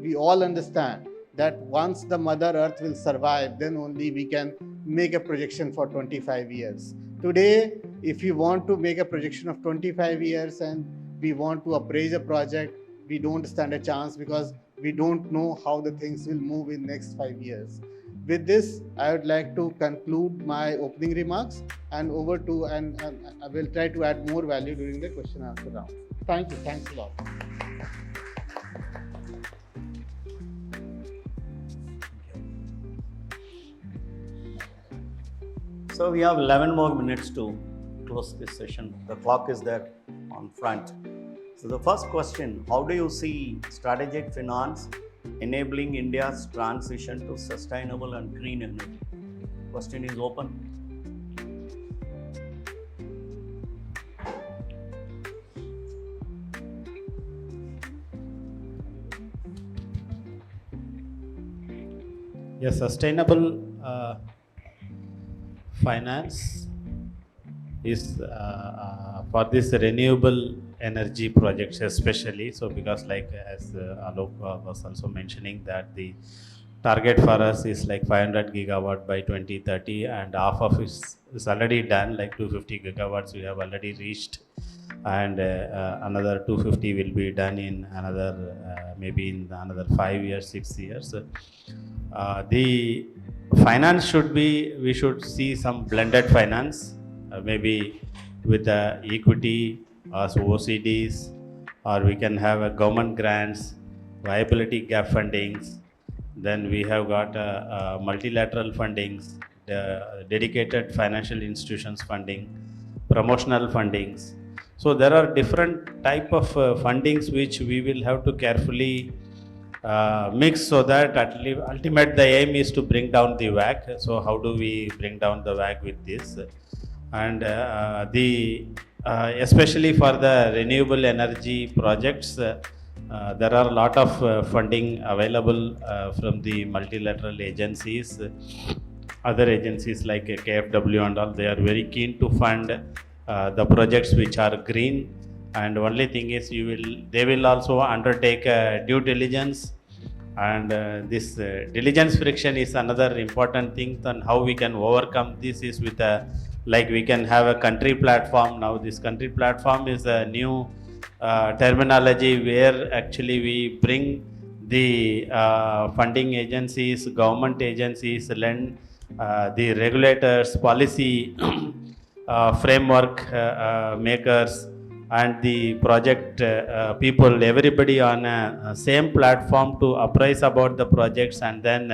we all understand that once the Mother Earth will survive, then only we can make a projection for 25 years. Today, if you want to make a projection of 25 years and we want to appraise a project, we don't stand a chance, because we don't know how the things will move in next 5 years. With this, I would like to conclude my opening remarks and I will try to add more value during the question and answer round. Thank you. Thanks a lot. So we have 11 more minutes to close this session. The clock is there on front. So the first question, how do you see strategic finance enabling India's transition to sustainable and green energy? Question is open. Yes, sustainable finance is for this renewable energy projects especially, so because like as Alok was also mentioning that the target for us is like 500 gigawatt by 2030, and half of it is already done, like 250 gigawatts we have already reached, and another 250 will be done in another maybe in another 5 years, 6 years. The finance should be, we should see some blended finance, maybe with the equity or OCDs, or we can have a government grants, viability gap fundings. Then we have got multilateral fundings, dedicated financial institutions funding, promotional fundings. So there are different type of fundings which we will have to carefully mix, so that ultimate the aim is to bring down the WACC. So how do we bring down the WACC with this? And especially for the renewable energy projects, there are a lot of funding available from the multilateral agencies. Other agencies like KfW and all, they are very keen to fund the projects which are green. And only thing is, they will also undertake due diligence, and this diligence friction is another important thing. And how we can overcome this is with like we can have a country platform. Now this country platform is a new terminology where actually we bring the funding agencies, government agencies, the regulators, policy framework makers, and the project people, everybody on a same platform to apprise about the projects, and then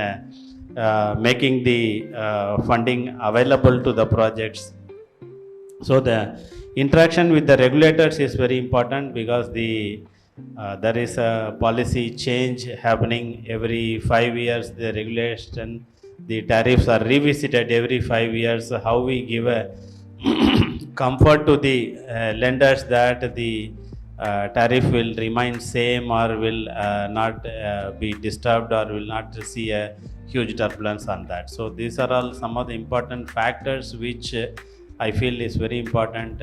making the funding available to the projects. So the interaction with the regulators is very important, because there is a policy change happening every 5 years. The regulation, the tariffs are revisited every 5 years. How we give a comfort to the lenders that the tariff will remain same, or will not be disturbed, or will not see a huge turbulence on that. So these are all some of the important factors which I feel is very important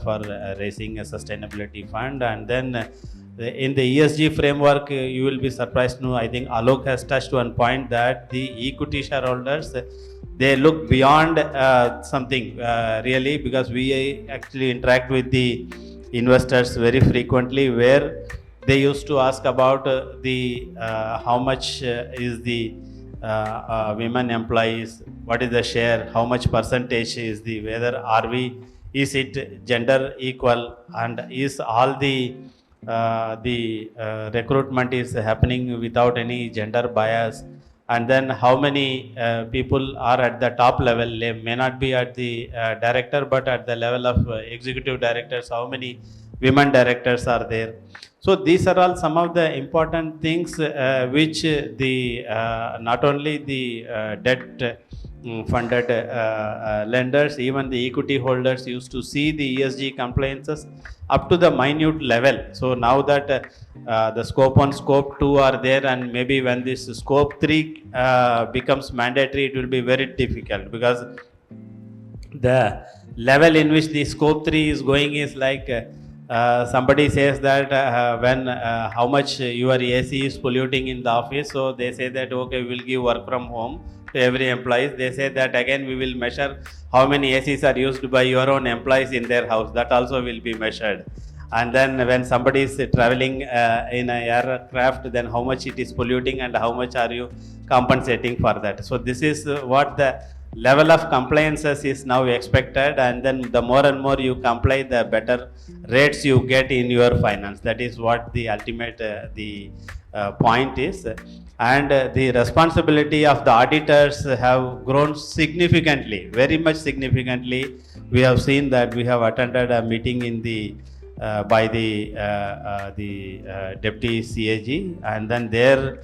for raising a sustainability fund. And then in the ESG framework, you will be surprised to know, I think Alok has touched one point, that the equity shareholders, they look beyond something really, because we actually interact with the investors very frequently, where they used to ask about the how much is the women employees, what is the share, how much percentage is the, whether are we, is it gender equal, and is all the recruitment is happening without any gender bias. And then how many people are at the top level, they may not be at the director, but at the level of executive directors, how many women directors are there. So these are all some of the important things which the not only the debt funded lenders, even the equity holders used to see the ESG compliances up to the minute level. So now that the scope 1, scope 2 are there, and maybe when this scope 3 becomes mandatory, it will be very difficult, because the level in which the scope 3 is going is like somebody says that when how much your AC is polluting in the office, so they say that okay, we will give work from home to every employee. They say that again we will measure how many ACs are used by your own employees in their house, that also will be measured. And then when somebody is traveling in an aircraft, then how much it is polluting and how much are you compensating for that. So this is what the level of compliances is now expected, and then the more and more you comply, the better rates you get in your finance. That is what the ultimate point is. And the responsibility of the auditors have grown significantly, very much significantly. We have seen that we have attended a meeting in the by the deputy CAG, and then there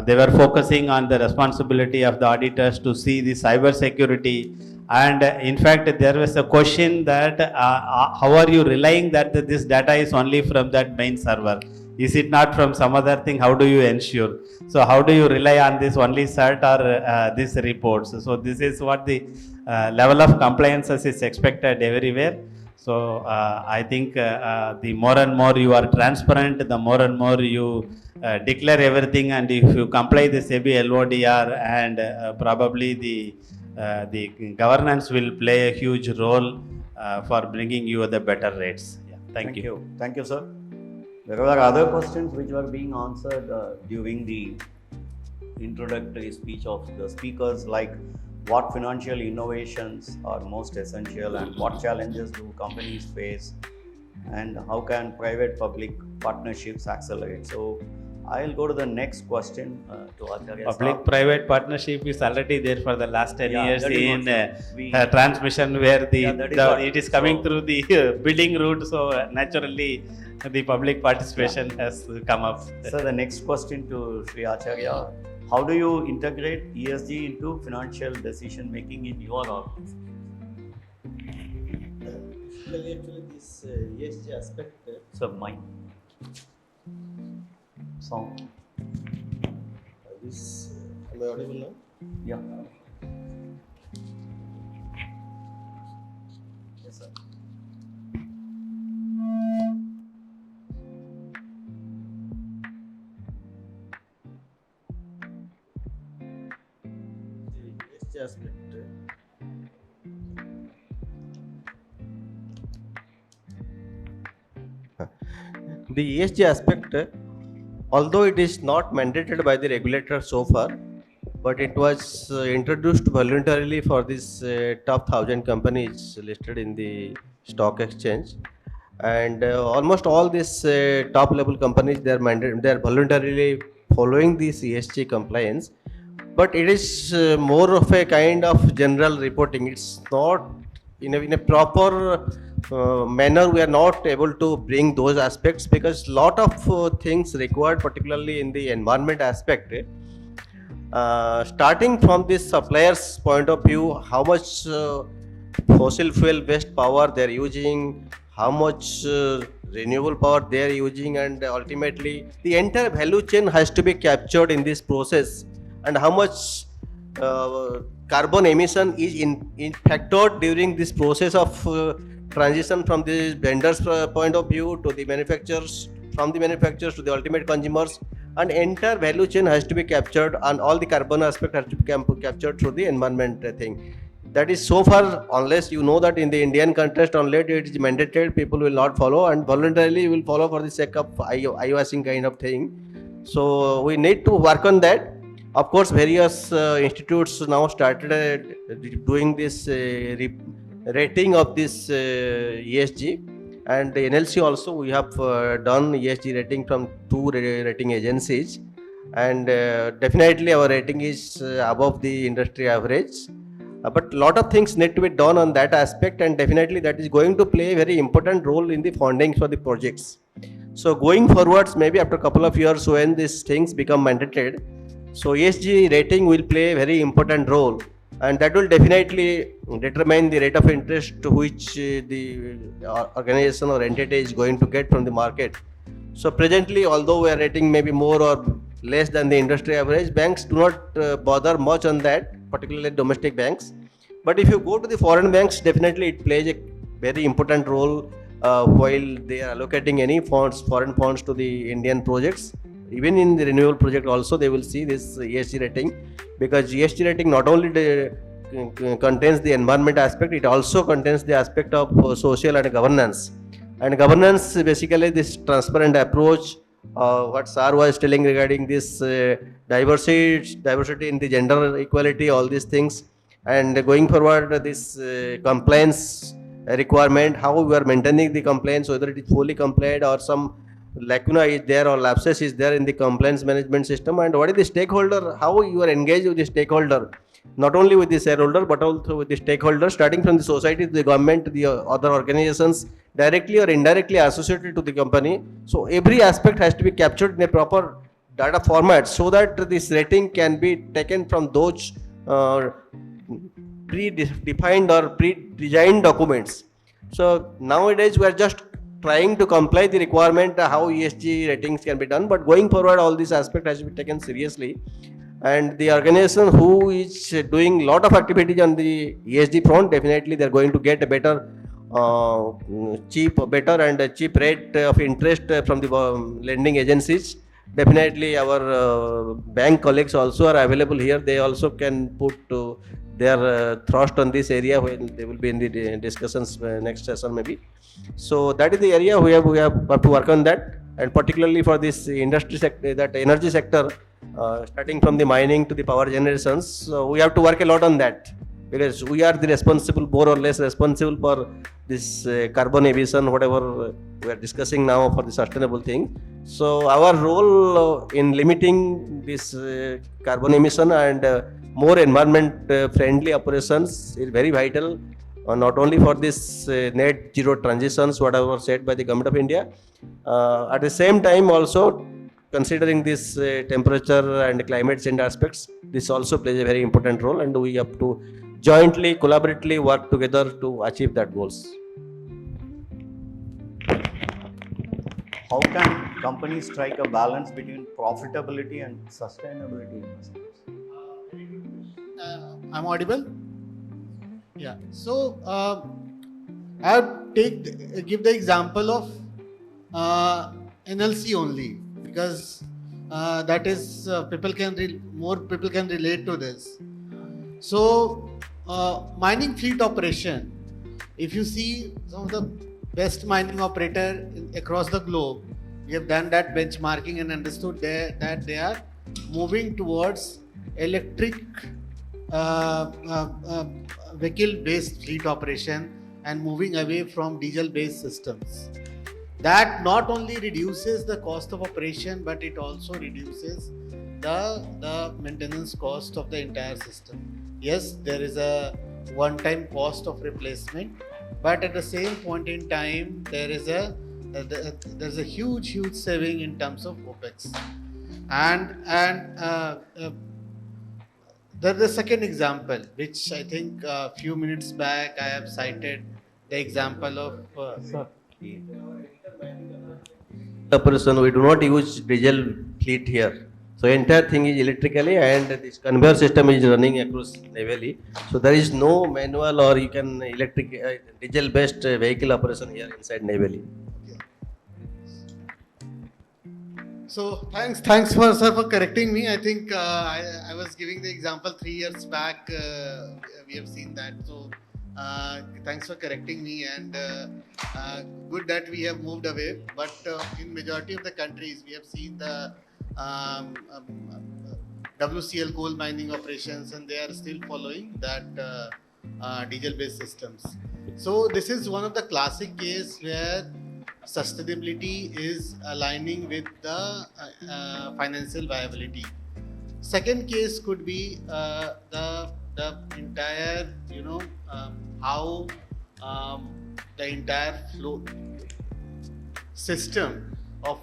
they were focusing on the responsibility of the auditors to see the cyber security. And in fact, there was a question that how are you relying that this data is only from that main server? Is it not from some other thing? How do you ensure? So how do you rely on this only cert or these reports? So this is what the level of compliances is expected everywhere. So I think the more and more you are transparent, the more and more you declare everything, and if you comply the SEBI LODR, and probably the governance will play a huge role for bringing you the better rates. Yeah, thank you. Thank you, sir. There were other questions which were being answered during the introductory speech of the speakers, like what financial innovations are most essential and what challenges do companies face, and how can private public partnerships accelerate. So I'll go to the next question to Acharya. Public private partnership is already there for the last 10 Yeah, years that is in what we- transmission, where Yeah, that is what- it is coming so- through the bidding route, so naturally the public participation has come up. So the next question to Sri Acharya, how do you integrate ESG into financial decision making in your organization? Actually, this ESG aspect. So mine. Sound. This, am I audible now? Yeah. Yes, sir. ESG aspect. The ESG aspect, although it is not mandated by the regulator so far, but it was introduced voluntarily for these top 1,000 companies listed in the stock exchange, and almost all these top level companies, they are voluntarily following this ESG compliance. But it is more of a kind of general reporting. It's not in a proper manner. We are not able to bring those aspects because lot of things required, particularly in the environment aspect. Starting from the suppliers' point of view, how much fossil fuel based power they are using, how much renewable power they are using, and ultimately the entire value chain has to be captured in this process, and how much carbon emission is in factored during this process of transition from the vendors' point of view to the manufacturers, from the manufacturers to the ultimate consumers, and entire value chain has to be captured, and all the carbon aspect has to be captured through the environment thing. That is so far, unless you know that in the Indian context only it is mandated, people will not follow, and voluntarily will follow for the sake of eye-washing kind of thing. So we need to work on that. Of course, various institutes now started doing this rating of this ESG, and the NLC also we have done ESG rating from 2 rating agencies, and definitely our rating is above the industry average. But lot of things need to be done on that aspect, and definitely that is going to play a very important role in the funding for the projects. So going forwards, maybe after a couple of years when these things become mandated, so ESG rating will play a very important role, and that will definitely determine the rate of interest to which the organization or entity is going to get from the market. So presently, although we are rating maybe more or less than the industry average, banks do not bother much on that, particularly domestic banks. But if you go to the foreign banks, definitely it plays a very important role while they are allocating any funds, foreign funds to the Indian projects. Even in the renewable project also, they will see this ESG rating, because ESG rating not only contains the environment aspect, it also contains the aspect of social and governance. And governance, basically this transparent approach, what Sir was telling regarding this diversity in the gender equality, all these things, and going forward this compliance requirement, how we are maintaining the compliance, whether it is fully complied or some lacuna is there or lapses is there in the compliance management system, and what is the stakeholder, how you are engaged with the stakeholder, not only with the shareholder but also with the stakeholders, starting from the society to the government, the other organizations directly or indirectly associated to the company. So every aspect has to be captured in a proper data format so that this rating can be taken from those pre-defined or pre-designed documents. So nowadays we are just trying to comply the requirement how ESG ratings can be done, but going forward all this aspect has to be taken seriously, and the organization who is doing lot of activities on the ESG front, definitely they are going to get a better better and cheap rate of interest from the lending agencies. Definitely, our bank colleagues also are available here. They also can put their thrust on this area when they will be in the discussions next session maybe. So that is the area we have to work on that, and particularly for this industry sector, that energy sector, starting from the mining to the power generations. So we have to work a lot on that, because we are the responsible, more or less responsible for this carbon emission, whatever we are discussing now for the sustainable thing. So our role in limiting this carbon emission and more environment friendly operations is very vital, not only for this net zero transitions, whatever said by the government of India. At the same time, also considering this temperature and climate change aspects, this also plays a very important role, and we have to jointly, collaboratively work together to achieve that goals. How can companies strike a balance between profitability and sustainability investments? I'm audible? Yeah. So I would give the example of NLC only, because that is more people can relate to this. So mining fleet operation, if you see some of the best mining operator across the globe, we have done that benchmarking and understood that they are moving towards electric vehicle-based fleet operation and moving away from diesel-based systems. That not only reduces the cost of operation, but it also reduces the maintenance cost of the entire system. Yes, there is a one-time cost of replacement, but at the same point in time, there's a huge saving in terms of OPEX. There's the second example, which I think a few minutes back I have cited the example of. Operation, we do not use diesel fleet here. So entire thing is electrically, and this conveyor system is running across navally. So there is no manual or you can diesel based vehicle operation here inside navally. So thanks for sir for correcting me. I think I was giving the example 3 years back. We have seen that. So thanks for correcting me, and good that we have moved away. But in majority of the countries, we have seen the WCL coal mining operations, and they are still following that diesel-based systems. So this is one of the classic case where sustainability is aligning with the financial viability. Second case could be the entire, how the entire flow system of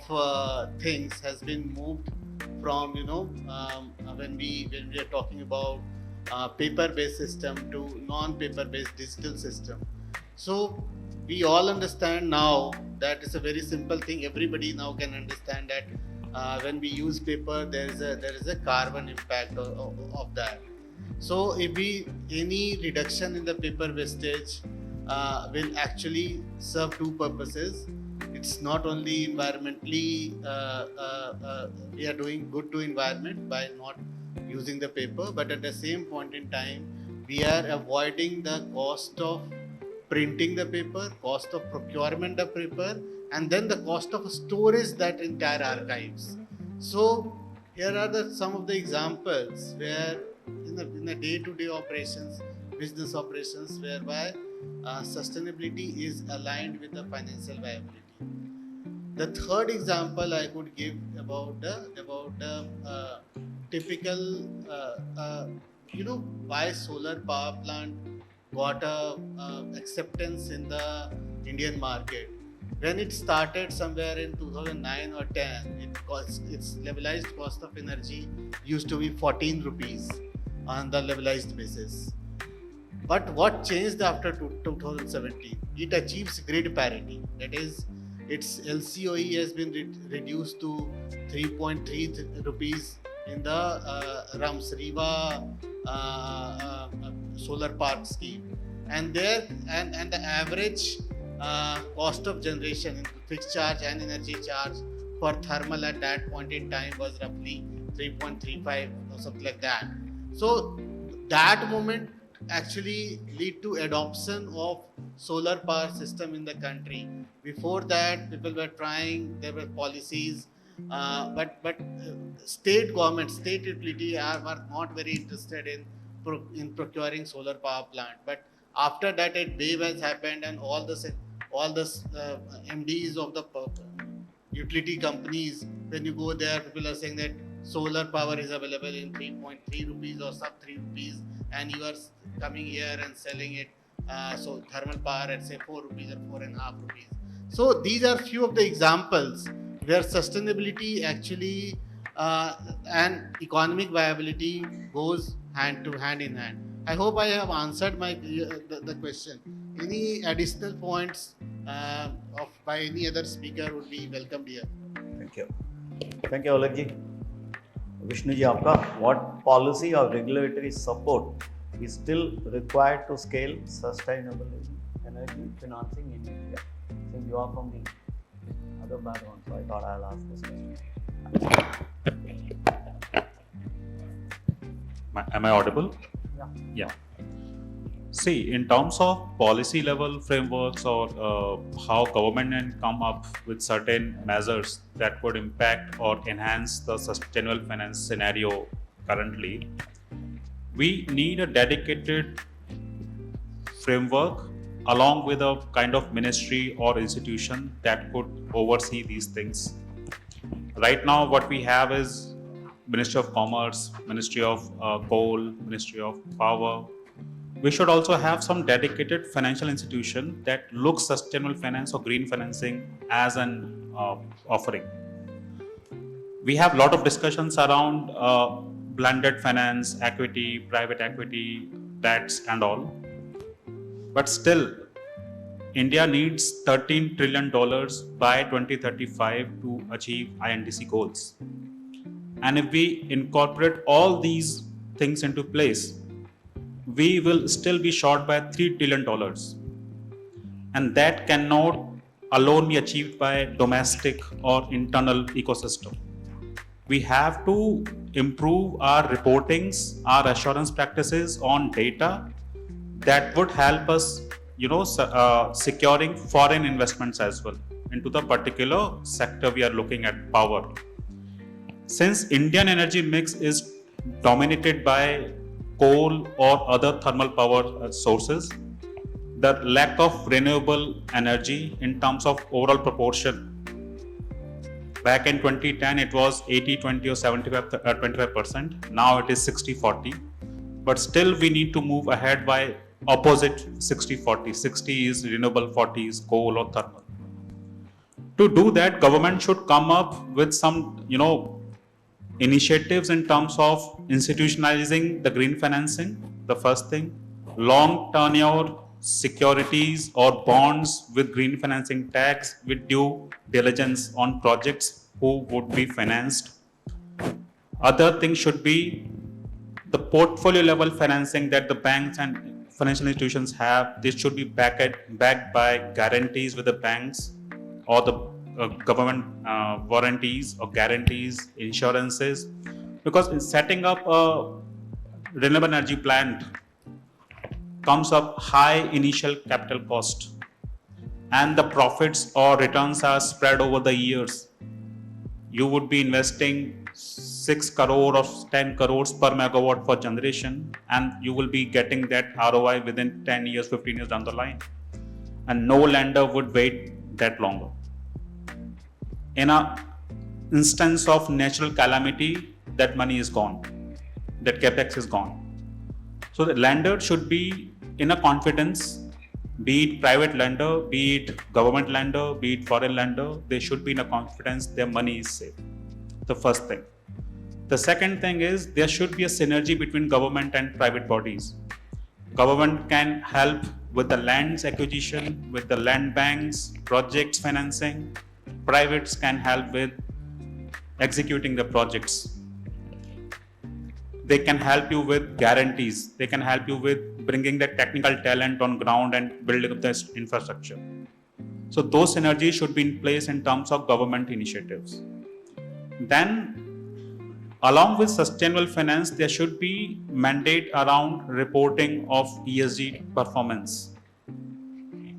things has been moved from, when we are talking about paper-based system to non-paper-based digital system. So we all understand now that it's a very simple thing. Everybody now can understand that when we use paper, there is a carbon impact of that. So if any reduction in the paper wastage will actually serve two purposes. It's not only environmentally, we are doing good to environment by not using the paper, but at the same point in time, we are avoiding the cost of printing the paper, cost of procurement of paper, and then the cost of storage that entire archives. So here are some of the examples where in the day-to-day operations, business operations, whereby sustainability is aligned with the financial viability. The third example I could give about the typical, why solar power plant got acceptance in the Indian market. When it started somewhere in 2009 or 10, its levelized cost of energy used to be 14 rupees on the levelized basis. But what changed after 2017? It achieves grid parity. That is, its LCOE has been reduced to 3.3 rupees in the Ramsriva solar park scheme. and the average cost of generation in fixed charge and energy charge for thermal at that point in time was roughly 3.35 or something like that. So that moment actually lead to adoption of solar power system in the country. Before that, people were trying, there were policies, but state government, state utility were not very interested in procuring solar power plant. But after that, a wave has happened, and all the MDs of the utility companies, when you go there, people are saying that solar power is available in 3.3 rupees or sub 3 rupees, and you are coming here and selling it. So thermal power at say 4 rupees or 4.5 rupees. So these are few of the examples where sustainability actually and economic viability goes hand to hand in hand. I hope I have answered the question. Any additional points by any other speaker would be welcomed here. Thank you. Thank you, Alak ji. Vishnu ji, आपका what policy or regulatory support is still required to scale sustainable energy financing in India? Since you are from the other background, so I thought I'll ask this question. Am I audible? Yeah. Yeah. See, in terms of policy level frameworks or how government can come up with certain measures that would impact or enhance the sustainable finance scenario currently, we need a dedicated framework along with a kind of ministry or institution that could oversee these things. Right now, what we have is Ministry of Commerce, Ministry of Coal, Ministry of Power. We should also have some dedicated financial institution that looks sustainable finance or green financing as an offering. We have a lot of discussions around blended finance, equity, private equity, debts and all. But still, India needs $13 trillion by 2035 to achieve INDC goals. And if we incorporate all these things into place, we will still be short by $3 trillion. And that cannot alone be achieved by domestic or internal ecosystem. We have to improve our reportings, our assurance practices on data that would help us, securing foreign investments as well into the particular sector we are looking at, power. Since Indian energy mix is dominated by coal or other thermal power sources, the lack of renewable energy in terms of overall proportion, back in 2010 it was 80-20 or 75%, now it is 60-40, but still we need to move ahead by opposite 60-40. 60 is renewable, 40 is coal or thermal. To do that, government should come up with some, initiatives in terms of institutionalizing the green financing. The first thing, long tenure securities or bonds with green financing tax with due diligence on projects who would be financed. Other thing should be the portfolio level financing that the banks and financial institutions have. This should be backed by guarantees with the banks or the government warranties or guarantees, insurances, because in setting up a renewable energy plant comes up high initial capital cost, and the profits or returns are spread over the years. You would be investing 6 crore or 10 crores per megawatt for generation, and you will be getting that ROI within 10 years, 15 years down the line. And no lender would wait that longer. In an instance of natural calamity, that money is gone, that capex is gone. So the lender should be in a confidence, be it private lender, be it government lender, be it foreign lender, they should be in a confidence their money is safe. The first thing. The second thing is there should be a synergy between government and private bodies. Government can help with the lands acquisition, with the land banks, projects financing. Privates can help with executing the projects. They can help you with guarantees. They can help you with bringing the technical talent on ground and building up the infrastructure. So those synergies should be in place in terms of government initiatives. Then, along with sustainable finance, there should be mandate around reporting of ESG performance.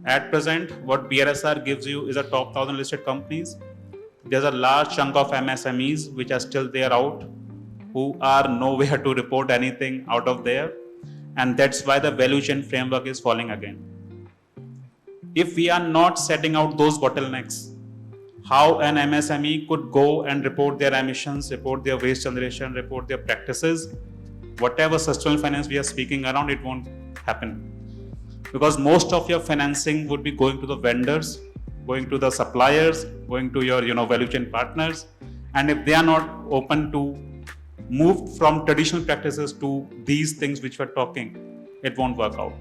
At present, what BRSR gives you is a top 1,000 listed companies. There's a large chunk of MSMEs which are still there out, who are nowhere to report anything out of there. And that's why the value chain framework is falling again. If we are not setting out those bottlenecks, how an MSME could go and report their emissions, report their waste generation, report their practices, whatever sustainable finance we are speaking around, it won't happen. Because most of your financing would be going to the vendors, going to the suppliers, going to your value chain partners. And if they are not open to move from traditional practices to these things which we're talking, it won't work out.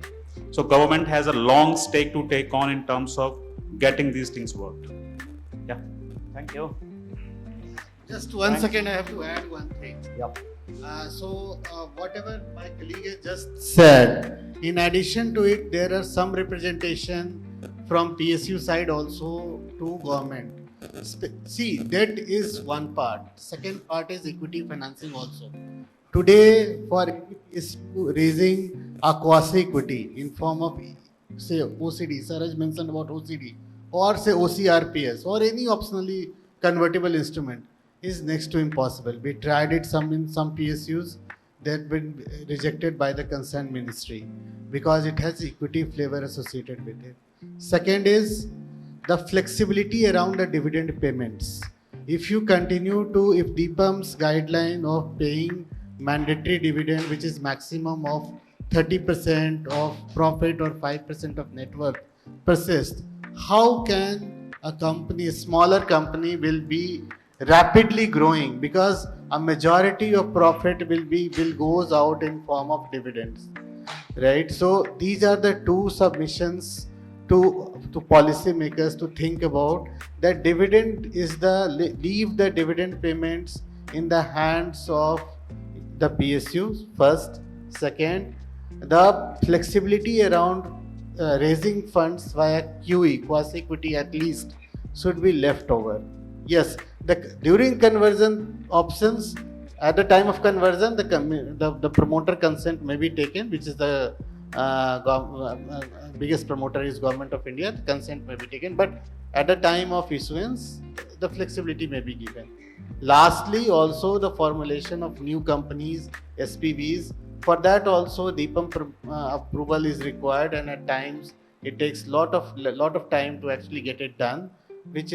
So government has a long stake to take on in terms of getting these things worked. Yeah. Thank you. Just one second, I have to add one thing. Yep. Whatever my colleague has just said, in addition to it, there are some representation from PSU side also to government. See, debt is one part. Second part is equity financing also. Today, for is raising a quasi equity in form of, say, OCD. Sir has mentioned about OCD, or say OCRPS, or any optionally convertible instrument is next to impossible. We tried it in some PSUs that been rejected by the concerned ministry because it has equity flavor associated with it. Second is the flexibility around the dividend payments. If you continue to, if DIPAM's guideline of paying mandatory dividend, which is maximum of 30% of profit or 5% of net worth, persists, how can a company, a smaller company, will be rapidly growing, because a majority of profit will goes out in form of dividends, right? So these are the two submissions to policy makers to think about, that dividend is leave the dividend payments in the hands of the PSUs first. Second, the flexibility around raising funds via QE, quasi equity at least, should be left over. Yes, during conversion options, at the time of conversion, the promoter consent may be taken, which is the biggest promoter is Government of India. The consent may be taken, but at the time of issuance, the flexibility may be given. Lastly, also the formulation of new companies, SPVs. For that also, DIPAM approval is required, and at times it takes lot of time to actually get it done, which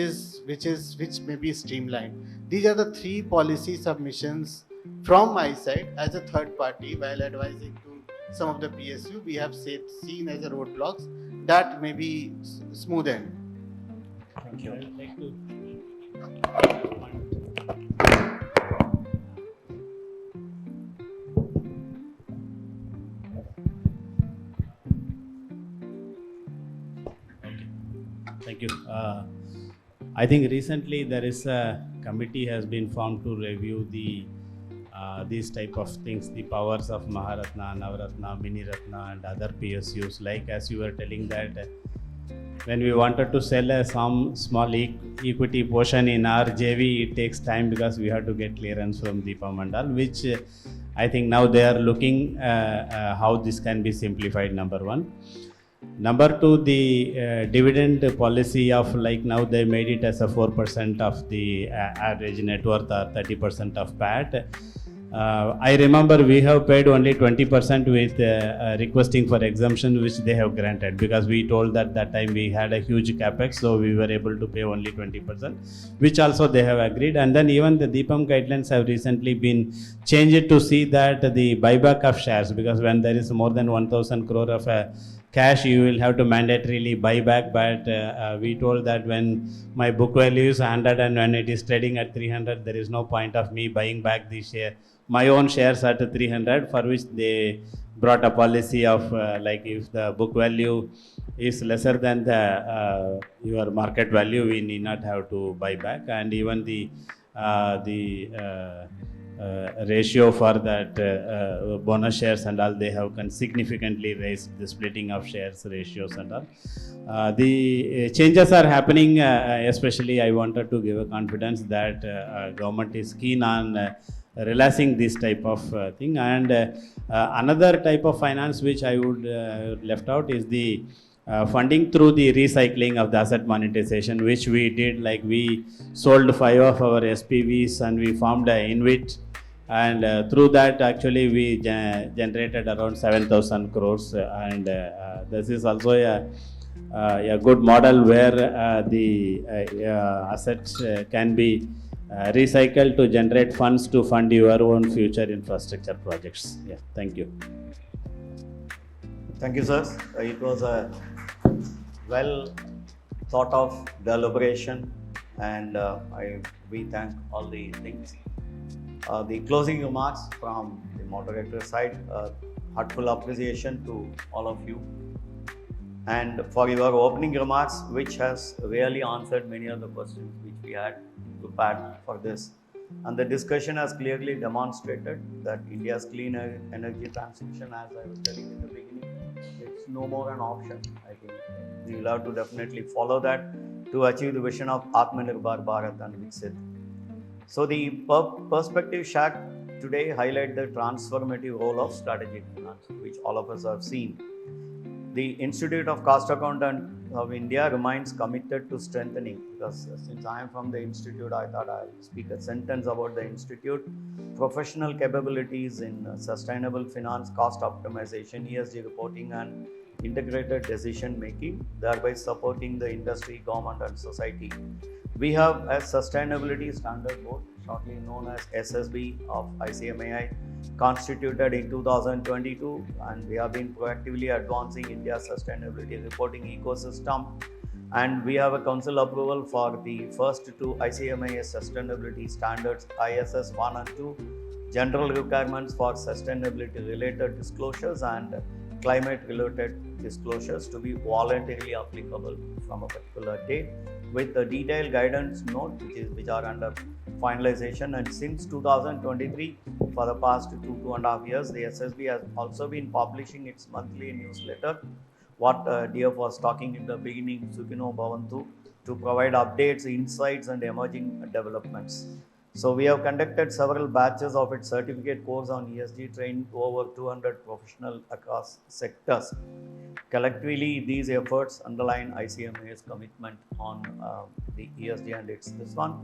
may be streamlined. These are the three policy submissions from my side as a third party while advising to some of the PSU. We have seen as a roadblocks that may be smoothened. Thank you. Thank you. I think recently there is a committee has been formed to review these type of things, the powers of Maharatna, Navaratna, Mini Ratna and other PSUs. Like as you were telling that when we wanted to sell some small equity portion in our JV, it takes time because we have to get clearance from Deepa Mandal, which I think now they are looking how this can be simplified, number one. Number two, the dividend policy of, like now they made it as a 4% of the average net worth or 30% of PAT. I remember we have paid only 20% with requesting for exemption, which they have granted, because we told that time we had a huge capex, so we were able to pay only 20%, which also they have agreed. And then even the DIPAM guidelines have recently been changed to see that the buyback of shares, because when there is more than 1,000 crore of cash, you will have to mandatorily buy back. But we told that when my book value is 100 and when it is trading at 300, there is no point of me buying back the share, my own shares at 300, for which they brought a policy of like if the book value is lesser than the your market value, we need not have to buy back. And even the ratio for that bonus shares and all, they have significantly raised the splitting of shares ratios and all. The changes are happening, especially I wanted to give a confidence that government is keen on relaxing this type of thing. And another type of finance which I would left out is the funding through the recycling of the asset monetization, which we did. Like we sold 5 of our SPVs and we formed a InvIT, and through that actually we generated around 7,000 crores, and this is also a good model where the assets can be recycled to generate funds to fund your own future infrastructure projects. Yeah, thank you. Thank you, sir. It was a well thought of deliberation, and we thank all the things. The closing remarks from the moderator side, heartful appreciation to all of you, and for your opening remarks, which has really answered many of the questions which we had prepared for this. And the discussion has clearly demonstrated that India's clean energy transition, as I was telling in the beginning, it's no more an option. I think we will have to definitely follow that to achieve the vision of Atmanirbhar Bharat and Viksit. So the perspective shared today highlight the transformative role of strategic finance, which all of us have seen. The Institute of Cost Accountant of India remains committed to strengthening, because since I am from the institute, I thought I'll speak a sentence about the institute. Professional capabilities in sustainable finance, cost optimization, ESG reporting, and integrated decision making, thereby supporting the industry, government, and society. We have a sustainability standard board, shortly known as SSB of ICMAI, constituted in 2022, and we have been proactively advancing India's sustainability reporting ecosystem. And we have a council approval for the first 2 ICMAI sustainability standards, ISS 1 and 2, general requirements for sustainability related disclosures and climate related disclosures to be voluntarily applicable from a particular date, with a detailed guidance note which are under finalization. And since 2023, for the past 2.5 years, the SSB has also been publishing its monthly newsletter, what DF was talking in the beginning, Sukhino Bhavantu, to provide updates, insights, and emerging developments. So we have conducted several batches of its certificate course on ESG, trained over 200 professionals across sectors. Collectively, these efforts underline ICMA's commitment on the ESG, and it's this one.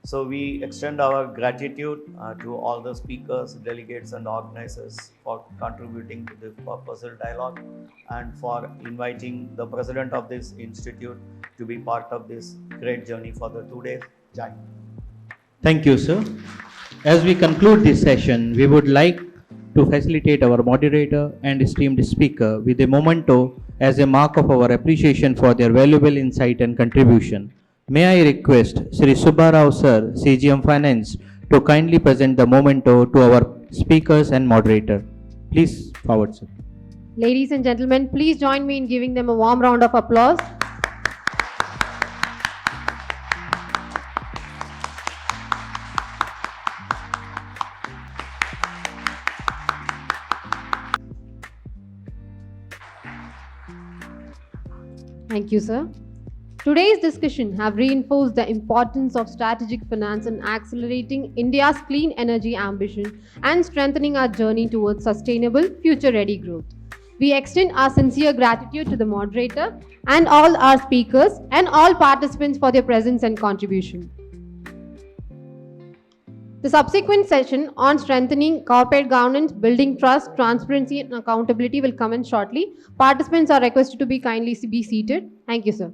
So we extend our gratitude to all the speakers, delegates, and organizers for contributing to this purposeful dialogue, and for inviting the president of this institute to be part of this great journey for the 2 days. Jai. Thank you, sir. As we conclude this session, we would like to facilitate our moderator and esteemed speaker with a memento as a mark of our appreciation for their valuable insight and contribution. May I request Sri Subbarao sir, CGM Finance, to kindly present the memento to our speakers and moderator. Please forward, sir. Ladies and gentlemen, please join me in giving them a warm round of applause. Thank you, sir. Today's discussion have reinforced the importance of strategic finance in accelerating India's clean energy ambition and strengthening our journey towards sustainable, future-ready growth. We extend our sincere gratitude to the moderator and all our speakers and all participants for their presence and contribution. The subsequent session on strengthening corporate governance, building trust, transparency, and accountability will commence shortly. Participants are requested to be kindly be seated. Thank you, sir.